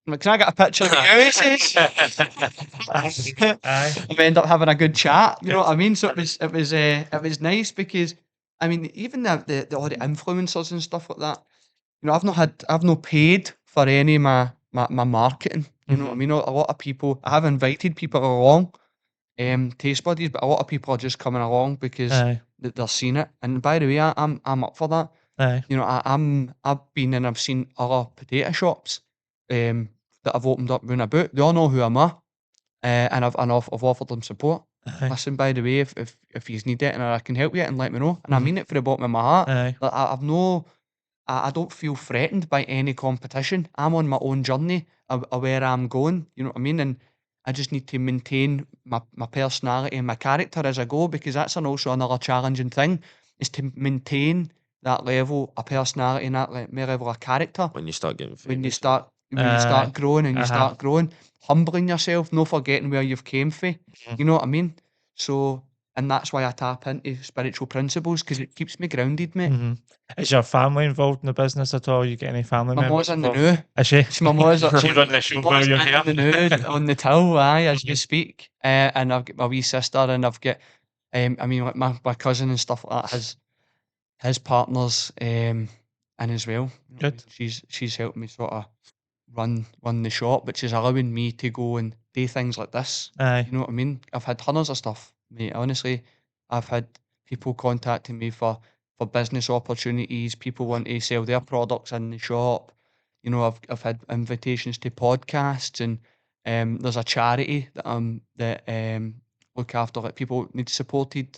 Speaker 4: like, can I get a picture with you? He says.
Speaker 3: Aye.
Speaker 4: And we end up having a good chat. You know what I mean? So it was nice because I mean, even the all the influencers and stuff like that. You know, I've not paid for any of my marketing. You know what I mean? A lot of people, I have invited people along, taste buddies, but a lot of people are just coming along because
Speaker 3: Aye.
Speaker 4: they're seeing it. And by the way, I'm up for that.
Speaker 3: Aye.
Speaker 4: You know, I've been and I've seen other potato shops that I've opened up round about. They all know who I'm at, and I've offered them support.
Speaker 3: Aye.
Speaker 4: Listen, by the way, if you need it and I can help you, and let me know. And I mean it for the bottom of my heart.
Speaker 3: Aye.
Speaker 4: Like, I don't feel threatened by any competition. I'm on my own journey of where I'm going. You know what I mean? And I just need to maintain my personality and my character as I go, because that's also another challenging thing, is to maintain that level of personality and that level of character
Speaker 2: when you start getting
Speaker 4: when you
Speaker 2: famous?
Speaker 4: start growing and you
Speaker 3: Uh-huh.
Speaker 4: start growing, humbling yourself, no forgetting where you've came from. You know what I mean? So, and that's why I tap into spiritual principles, because it keeps me grounded, mate.
Speaker 3: Mm-hmm. Is your family involved in the business at all? You get any family
Speaker 4: My
Speaker 3: members
Speaker 4: mom's in the
Speaker 3: involved?
Speaker 4: new.
Speaker 3: Is she?
Speaker 4: My mom's
Speaker 3: She run the show while you're here.
Speaker 4: in the new, on the till, aye, as we speak. And I've got my wee sister, and I've got, I mean, like my cousin and stuff like that, his partners, in as well. You know,
Speaker 3: Good.
Speaker 4: She's helping me sort of run the shop, which is allowing me to go and do things like this.
Speaker 3: Aye.
Speaker 4: You know what I mean? I've had hundreds of stuff, mate. Honestly, I've had people contacting me for business opportunities. People want to sell their products in the shop. You know, I've had invitations to podcasts, and there's a charity that look after like people need support in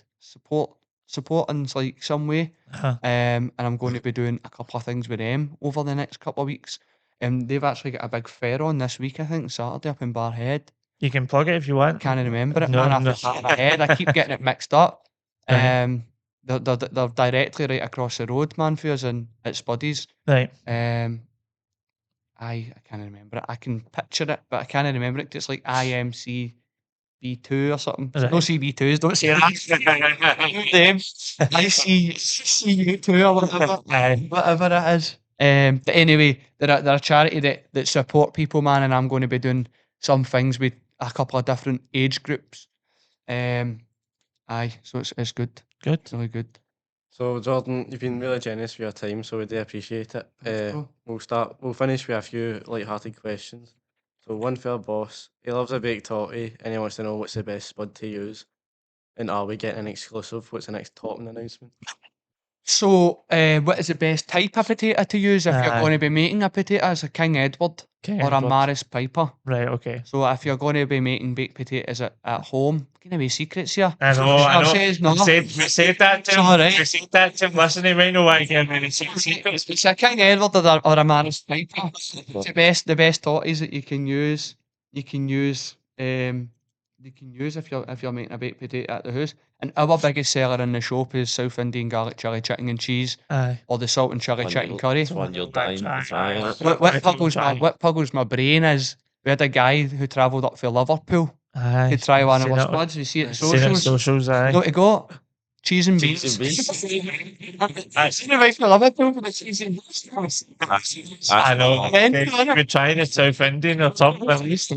Speaker 4: like some way.
Speaker 3: Uh-huh.
Speaker 4: And I'm going to be doing a couple of things with them over the next couple of weeks. They've actually got a big fair on this week, I think, Saturday up in Barhead.
Speaker 3: You can plug it if you want.
Speaker 4: Can't remember it,
Speaker 3: No,
Speaker 4: man.
Speaker 3: no.
Speaker 4: Off the top of my head, I keep getting it mixed up.
Speaker 3: Right.
Speaker 4: They're directly right across the road, man, for us at Spuddies.
Speaker 3: Right.
Speaker 4: I can't remember it. I can picture it, but I can't remember it. It's like IMC B2 or something.
Speaker 3: Right.
Speaker 4: No CB2s, don't say that. Them. ICU2 or whatever.
Speaker 3: Aye.
Speaker 4: Whatever it is. But anyway, they're a charity that support people, man, and I'm going to be doing some things with a couple of different age groups. So it's good.
Speaker 3: Good.
Speaker 4: It's really good.
Speaker 1: So Jordan, you've been really generous for your time, so we do appreciate it.
Speaker 4: Thanks, bro.
Speaker 1: We'll finish with a few light-hearted questions. So one for our boss, he loves a baked toddy and he wants to know what's the best spud to use. And are we getting an exclusive? What's the next topping announcement?
Speaker 4: So, what is the best type of potato to use if you're
Speaker 3: Aye.
Speaker 4: going to be making a potato? As a King Edward
Speaker 3: Okay.
Speaker 4: or a Maris Piper.
Speaker 3: Right. Okay.
Speaker 4: So if you're going to be making baked potatoes at home, giving away secrets here.
Speaker 3: I know.
Speaker 4: Says no.
Speaker 3: We said that to
Speaker 4: It's
Speaker 3: him.
Speaker 4: alright.
Speaker 3: We said that to him. Listen, he might know why again.
Speaker 4: It's a King Edward or a Maris Piper. It's the best toddies that you can use. You can use if you're making a baked potato at the house. And our biggest seller in the shop is South Indian garlic chili chicken and cheese,
Speaker 3: Aye.
Speaker 4: or the salt and chili chicken curry.
Speaker 2: It's one you're dying to try.
Speaker 4: What puggles my brain is we had a guy who travelled up from Liverpool
Speaker 3: Aye.
Speaker 4: to try one of
Speaker 3: Seen
Speaker 4: our
Speaker 3: it-
Speaker 4: spuds. We see it at
Speaker 3: Seen it on
Speaker 4: socials.
Speaker 3: socials. Aye.
Speaker 4: You know what he got? Cheese and
Speaker 2: Cheese
Speaker 4: beans.
Speaker 2: and beans.
Speaker 3: I
Speaker 4: Seen it right for Liverpool for the cheese and beans.
Speaker 3: I know.
Speaker 4: Mental, innit?
Speaker 3: We're trying it South Indian or something at least.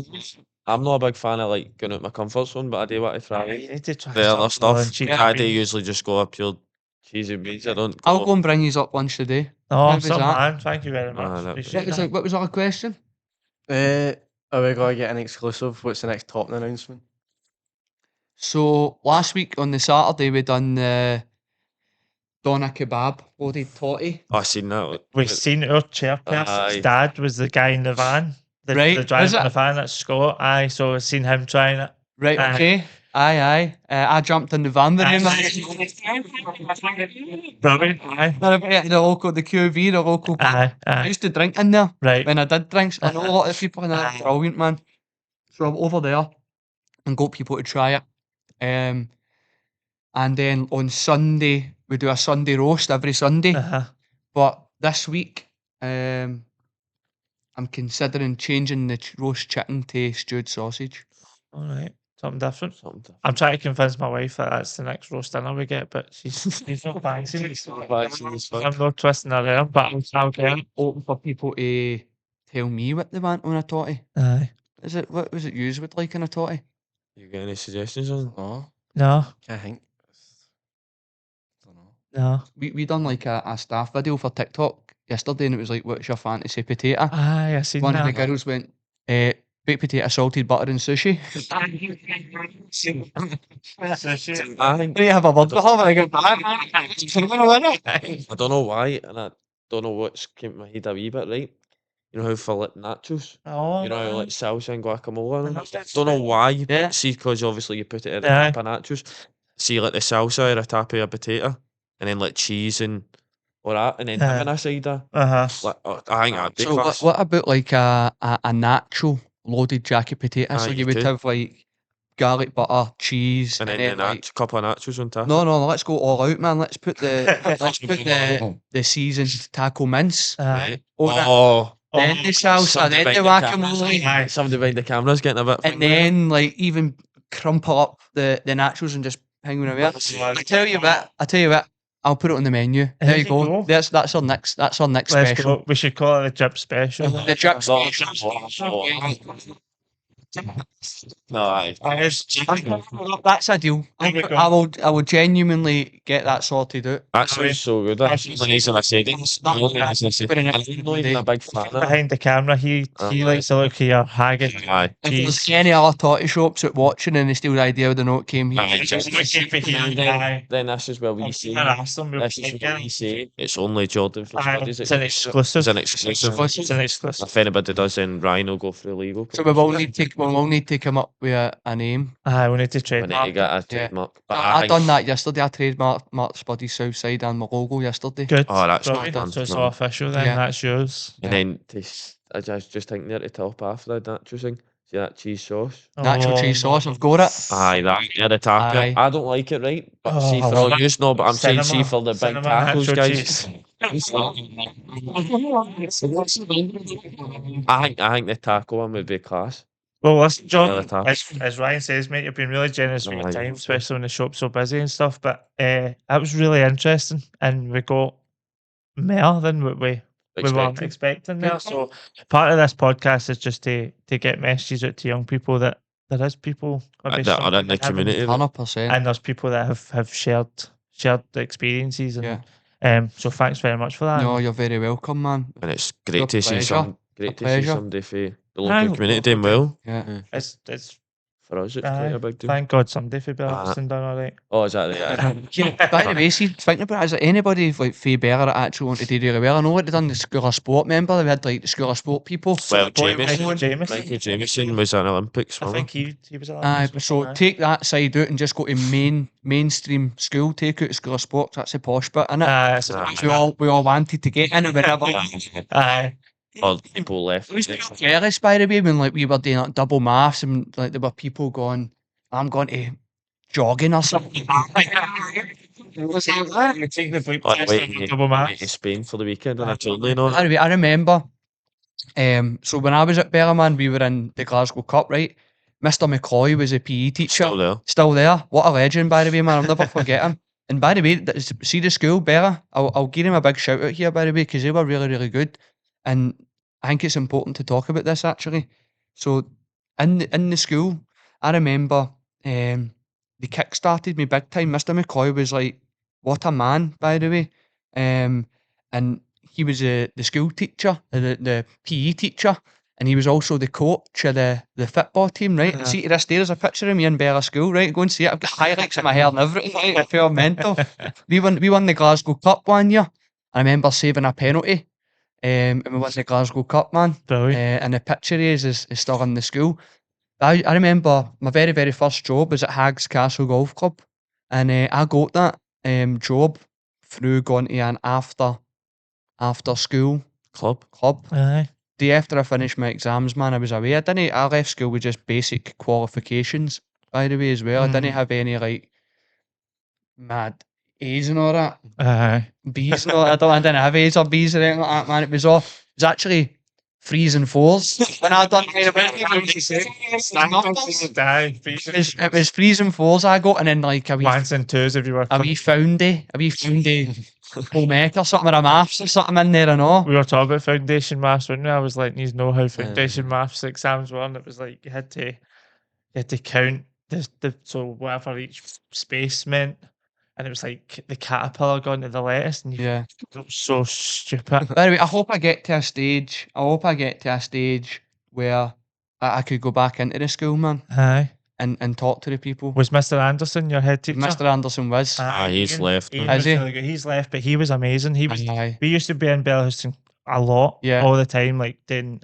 Speaker 2: I'm not a big fan of like going out my comfort zone, but I do want to try
Speaker 3: You need to try
Speaker 2: the other
Speaker 3: something other than
Speaker 2: stuff.
Speaker 3: cheese
Speaker 2: I
Speaker 3: and
Speaker 2: do
Speaker 3: beans.
Speaker 2: usually just go up pure cheese and beans. I don't.
Speaker 4: I'll
Speaker 2: Go,
Speaker 4: go and bring you up lunch today.
Speaker 3: Oh,
Speaker 4: How was
Speaker 3: some
Speaker 4: that?
Speaker 3: man. Thank you very much.
Speaker 2: that-
Speaker 3: Appreciate
Speaker 4: What
Speaker 3: that.
Speaker 4: was our question?
Speaker 1: Are we going to get an exclusive? What's the next top announcement?
Speaker 4: So last week on the Saturday we done the Donna Kebab loaded totty.
Speaker 2: I seen that.
Speaker 3: We've seen our chairperson's
Speaker 2: Aye.
Speaker 3: dad was the guy in the van. The
Speaker 4: Right,
Speaker 3: driver
Speaker 4: is
Speaker 3: in the
Speaker 4: it?
Speaker 3: van, that's Scott. Aye, so I've seen him trying it.
Speaker 4: Right,
Speaker 3: Aye.
Speaker 4: okay. Aye. I jumped in the van with him.
Speaker 3: Brilliant. Aye.
Speaker 4: The local, the QV, the local.
Speaker 3: Aye.
Speaker 4: I
Speaker 3: Aye.
Speaker 4: used to drink in there
Speaker 3: Right.
Speaker 4: when I did drinks. I know a lot of people in there. Brilliant, man. So I'm over there and got people to try it. And then on Sunday, we do a Sunday roast every Sunday.
Speaker 3: Uh-huh.
Speaker 4: But this week, I'm considering changing the roast chicken to stewed sausage.
Speaker 3: All right. Something different.
Speaker 2: Something.
Speaker 3: I'm trying to convince my wife that that's the next roast dinner we get, but she's not fancying it. So I'm not twisting her arm, but I'll get it.
Speaker 4: Open for people to tell me what they want on a totty.
Speaker 3: Aye.
Speaker 4: What was it you would like in a totty?
Speaker 2: You got any suggestions on?
Speaker 1: No,
Speaker 3: No.
Speaker 1: can't think. Don't know.
Speaker 3: No.
Speaker 4: We done like a staff video for TikTok yesterday, and it was like, "What's your fantasy potato?"
Speaker 3: Aye, I seen
Speaker 4: One of the
Speaker 3: that.
Speaker 4: girls went, "Baked potato, salted butter, and sushi."
Speaker 2: I think
Speaker 4: Do you have a word with her when I get back?
Speaker 2: I don't know why, and I don't know what's came to my head a wee bit. Right, you know how fillet nachos.
Speaker 3: Oh,
Speaker 2: You know, how, like
Speaker 3: aye.
Speaker 2: salsa and guacamole. And
Speaker 3: Uh-huh.
Speaker 2: don't know why.
Speaker 4: Yeah.
Speaker 2: See, because obviously you put it in a
Speaker 3: Aye.
Speaker 2: tap of nachos. See, like the salsa or a tap of a potato, and then like cheese and all that, and then
Speaker 3: Aye.
Speaker 2: having a cider.
Speaker 3: Uh-huh.
Speaker 2: Like, I think that'd be
Speaker 4: So
Speaker 2: class.
Speaker 4: what about like a natural loaded jacket potato? So
Speaker 2: Aye,
Speaker 4: you
Speaker 2: you
Speaker 4: would
Speaker 2: could.
Speaker 4: have like garlic butter, cheese,
Speaker 2: And
Speaker 4: and
Speaker 2: then
Speaker 4: then
Speaker 2: a
Speaker 4: like
Speaker 2: couple of nachos on top.
Speaker 4: no, let's go all out, man. Let's put the seasoned taco mince
Speaker 3: Aye.
Speaker 4: over it.
Speaker 2: Oh,
Speaker 4: Then the salsa, then the guacamole,
Speaker 2: Aye, somebody behind the camera's getting a bit.
Speaker 4: and then like even crumple up the nachos and just hang them away. I tell you what, I'll put it on the menu. There you go. That's our next
Speaker 3: Let's
Speaker 4: special.
Speaker 3: go. We should call it a drip special.
Speaker 4: The drip
Speaker 2: Oh,
Speaker 4: special.
Speaker 2: No, aye.
Speaker 4: That's a deal.
Speaker 3: There we go.
Speaker 4: I will genuinely get that sorted out.
Speaker 2: That sounds so good. That's the reason I said it. It's the only reason I said it. I'm not even a big fan of it.
Speaker 3: Behind the camera, he likes to look here, haggard.
Speaker 2: Aye.
Speaker 4: If there's any other totty shops that watching and they steal the idea of the note came here.
Speaker 2: Aye, just-
Speaker 3: Aye.
Speaker 2: Then this is where we say.
Speaker 3: And ask them.
Speaker 2: This is where we say it's only Jordan for
Speaker 3: Aye,
Speaker 2: Spuddies.
Speaker 3: it's an exclusive.
Speaker 2: It's an exclusive.
Speaker 3: It's an exclusive.
Speaker 2: If anybody does, then Ryan will go through legal.
Speaker 4: So we will need to come up with a name.
Speaker 3: Aye, we need to
Speaker 2: We need to
Speaker 3: trademark.
Speaker 2: get a
Speaker 4: Yeah.
Speaker 2: trademark. But
Speaker 4: I
Speaker 2: think-
Speaker 4: done that yesterday. I trademarked Spuddies Southside and my logo yesterday.
Speaker 3: Good.
Speaker 2: Oh, that's
Speaker 3: Brilliant.
Speaker 2: not done.
Speaker 3: So it's
Speaker 2: No.
Speaker 3: all official then.
Speaker 4: Yeah.
Speaker 3: That's yours.
Speaker 2: And then I just think near the top after that nacho thing. See that cheese sauce?
Speaker 4: Natural
Speaker 3: Oh,
Speaker 4: cheese sauce. I've got it.
Speaker 2: Aye, that near the top.
Speaker 4: Aye.
Speaker 2: I don't like it, right? But see
Speaker 3: Oh,
Speaker 2: for
Speaker 3: well,
Speaker 2: all you know, but I'm saying see
Speaker 3: cinema-
Speaker 2: for the big
Speaker 3: cinema
Speaker 2: tacos,
Speaker 3: nacho
Speaker 2: guys. I think the taco one would be class.
Speaker 3: Well, listen,
Speaker 2: Yeah, the
Speaker 3: John,
Speaker 2: top.
Speaker 3: as Ryan says, mate, you've been really generous with
Speaker 2: No,
Speaker 3: your
Speaker 2: I-
Speaker 3: time, especially when the shop's so busy and stuff. But that was really interesting, and we got more than what we weren't expecting there. So part of this podcast is just to get messages out to young people that there is people maybe
Speaker 2: That are in the
Speaker 3: struggling,
Speaker 2: community.
Speaker 4: 100%.
Speaker 3: and there's people that have shared the experiences, and
Speaker 4: Yeah.
Speaker 3: so thanks very much for that.
Speaker 4: No, you're very welcome, man.
Speaker 2: And it's
Speaker 4: Your
Speaker 2: great to see
Speaker 4: pleasure.
Speaker 2: great to see
Speaker 4: pleasure.
Speaker 2: somebody for the
Speaker 3: Aye,
Speaker 2: local community doing well.
Speaker 4: Yeah.
Speaker 3: It's
Speaker 2: For us, it's
Speaker 3: aye,
Speaker 2: quite a big deal.
Speaker 3: thank God somebody for
Speaker 2: Ah.
Speaker 3: Belfaston done all right.
Speaker 2: Oh, is that right?
Speaker 4: By the way, see, thinking about it, is there anybody like Faye Bear that actually wanted to do really well? I know what they done the School of Sport member. They had like the School of Sport people.
Speaker 2: Well,
Speaker 3: Boy,
Speaker 2: Jameson.
Speaker 3: Jameson.
Speaker 2: Michael Jameson was an Olympic
Speaker 3: I
Speaker 2: swimmer.
Speaker 3: think he was at
Speaker 4: Aye,
Speaker 3: that.
Speaker 4: so take that side out and just go to mainstream school. Take out the School of Sports. That's the posh bit, innit?
Speaker 3: Aye,
Speaker 4: We all wanted to get in it, whatever.
Speaker 3: aye.
Speaker 2: Or people left.
Speaker 4: It was jealous, by the way, when like we were doing like double maths and like there were people going, "I'm going to jogging or something."
Speaker 3: You take the bleep
Speaker 2: On
Speaker 3: test
Speaker 2: the way
Speaker 3: and
Speaker 2: to-
Speaker 3: double
Speaker 2: way
Speaker 3: maths.
Speaker 2: to Spain for the weekend, and I totally you know.
Speaker 4: Anyway, I remember. So when I was at Bellarmine, we were in the Glasgow Cup, right? Mr. McCoy was a PE teacher.
Speaker 2: Still there.
Speaker 4: Still there. What a legend, by the way, man. I'll never forget him. And by the way, see the school, Bella, I'll give them a big shout out here, by the way, because they were really, really good. And I think it's important to talk about this, actually. So, in the school, I remember they kick-started me big time. Mr. McCoy was like, what a man, by the way. And he was the school teacher, the PE teacher, and he was also the coach of the football team, right? And see to this day, there's a picture of me in Bella School, right? Go and see it. I've got highlights in my hair and everything, right? I feel mental. We won the Glasgow Cup one year. I remember saving a penalty, and we won the Glasgow Cup, man.
Speaker 3: Brilliant.
Speaker 4: And the picture is still in the school. I remember my very, very first job was at Hags Castle Golf Club, and I got that job through going to an after school
Speaker 2: Club.
Speaker 3: Aye.
Speaker 4: Day after I finished my exams, man, I was away. I left school with just basic qualifications, by the way, as well. I didn't have any like mad A's and all that.
Speaker 3: Aye.
Speaker 4: B's and all that. I didn't have A's or B's or anything like that, man. It was actually 3s and 4s when I done
Speaker 3: Aye.
Speaker 4: it was 3s and 4s I got, and then like a wee
Speaker 3: 1s and 2s if you were.
Speaker 4: foundy home ec or something, or a maths or something in there and all.
Speaker 3: We were talking about foundation maths, weren't we? I was like, you know how foundation maths exams were, and it was like you had to count so whatever each space meant, and it was like the caterpillar going to the lettuce, and
Speaker 4: Yeah.
Speaker 3: it was so stupid.
Speaker 4: By the way, I hope I get to a stage where I could go back into the school, man,
Speaker 3: Aye.
Speaker 4: and talk to the people.
Speaker 3: Was Mr. Anderson your head teacher?
Speaker 4: Mr. Anderson was.
Speaker 2: He's left now.
Speaker 3: Was
Speaker 4: Is he?
Speaker 3: really good. He's left, but he was amazing. He was.
Speaker 4: Aye.
Speaker 3: We used to be in Bellhouston a lot,
Speaker 4: Yeah.
Speaker 3: all the time, like doing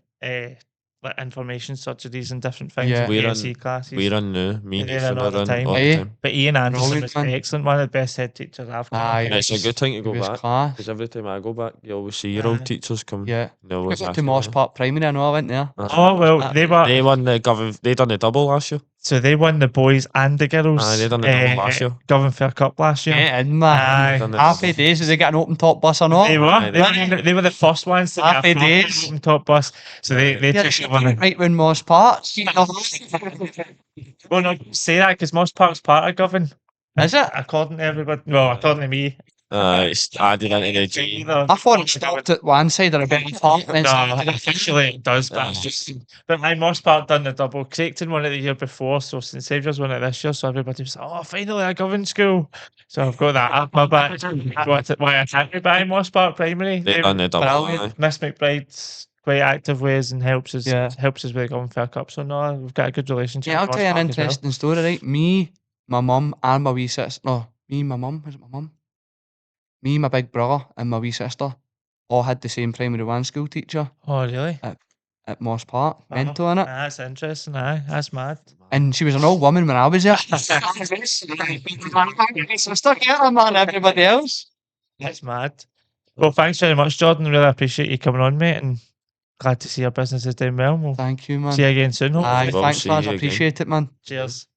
Speaker 3: like information surgeries and different things,
Speaker 4: Yeah.
Speaker 3: and
Speaker 2: We're
Speaker 3: ASC classes.
Speaker 2: We're in now. Me and
Speaker 3: They're
Speaker 2: Ethan
Speaker 3: in all
Speaker 2: are
Speaker 3: the
Speaker 2: in
Speaker 3: time.
Speaker 2: all the
Speaker 4: Aye.
Speaker 2: time.
Speaker 3: But Ian Anderson
Speaker 4: Brilliant,
Speaker 3: was
Speaker 4: man.
Speaker 3: excellent, one of the best head teachers I've got.
Speaker 4: Aye.
Speaker 2: And it's a good thing to
Speaker 4: He
Speaker 2: go
Speaker 4: was
Speaker 2: back.
Speaker 4: class.
Speaker 2: Because every time I go back, you always see your
Speaker 3: Aye.
Speaker 2: old teachers come.
Speaker 4: Yeah.
Speaker 2: They
Speaker 4: I
Speaker 2: always
Speaker 4: went
Speaker 2: ask
Speaker 4: to
Speaker 2: you
Speaker 4: Moss
Speaker 2: that.
Speaker 4: Park Primary, I know I went there.
Speaker 2: That's
Speaker 3: Oh well,
Speaker 4: Uh,
Speaker 3: they were.
Speaker 2: They won they done the double last year.
Speaker 3: So they won the boys and the girls.
Speaker 2: Aye, they done the double last year.
Speaker 3: Govan Fair Cup last year.
Speaker 4: Get in, man.
Speaker 3: Aye.
Speaker 2: Done the
Speaker 4: Happy
Speaker 2: double.
Speaker 4: days. Did they get an open top bus or not?
Speaker 3: They were.
Speaker 2: Aye,
Speaker 3: They were the first ones to
Speaker 4: Happy
Speaker 3: get a
Speaker 4: days.
Speaker 3: open top bus. So they
Speaker 4: Yeah,
Speaker 3: took over.
Speaker 4: right when Moss Park.
Speaker 3: Well, no, say that because Moss Park's part of Govan.
Speaker 4: Is it?
Speaker 3: According to everybody, well, according to me.
Speaker 2: It's added into the G.
Speaker 4: I thought it stopped at one side of a big park. And then
Speaker 3: No,
Speaker 4: started-
Speaker 3: officially it does, but it's just. But my Moss Park done the double. Craigton won it the year before, so St Saviour's won it this year. So everybody was like, "Oh, finally a Govan school!" So I've got that up my back. Why I can't be buying Moss Park Primary?
Speaker 2: They done the double.
Speaker 4: Brilliant.
Speaker 2: aye.
Speaker 3: Miss McBride's quite active ways and helps us.
Speaker 4: Yeah.
Speaker 3: Helps us with the Govan Fair Cup. So no, we've got a good relationship.
Speaker 4: Yeah, I'll
Speaker 3: with
Speaker 4: tell you
Speaker 3: Moss
Speaker 4: an
Speaker 3: Park as well.
Speaker 4: interesting story, right? Me, my mum, and my wee sister. No, me, my mum. Was it my mum? Me, my big brother, and my wee sister all had the same primary one school teacher
Speaker 3: Oh really?
Speaker 4: at Moss Park.
Speaker 3: Wow.
Speaker 4: Mental, innit?
Speaker 3: That's interesting. Aye, that's mad.
Speaker 4: And she was an old woman when I was there. Sister, get her, man, everybody else.
Speaker 3: That's mad. Well, thanks very much, Jordan. Really appreciate you coming on, mate, and glad to see your business is doing well. We'll
Speaker 4: Thank you, man.
Speaker 3: see you again soon.
Speaker 4: Aye,
Speaker 3: hopefully.
Speaker 2: Well,
Speaker 4: thanks,
Speaker 2: see
Speaker 4: lads.
Speaker 2: you
Speaker 4: I
Speaker 2: again.
Speaker 4: appreciate it, man.
Speaker 3: Cheers.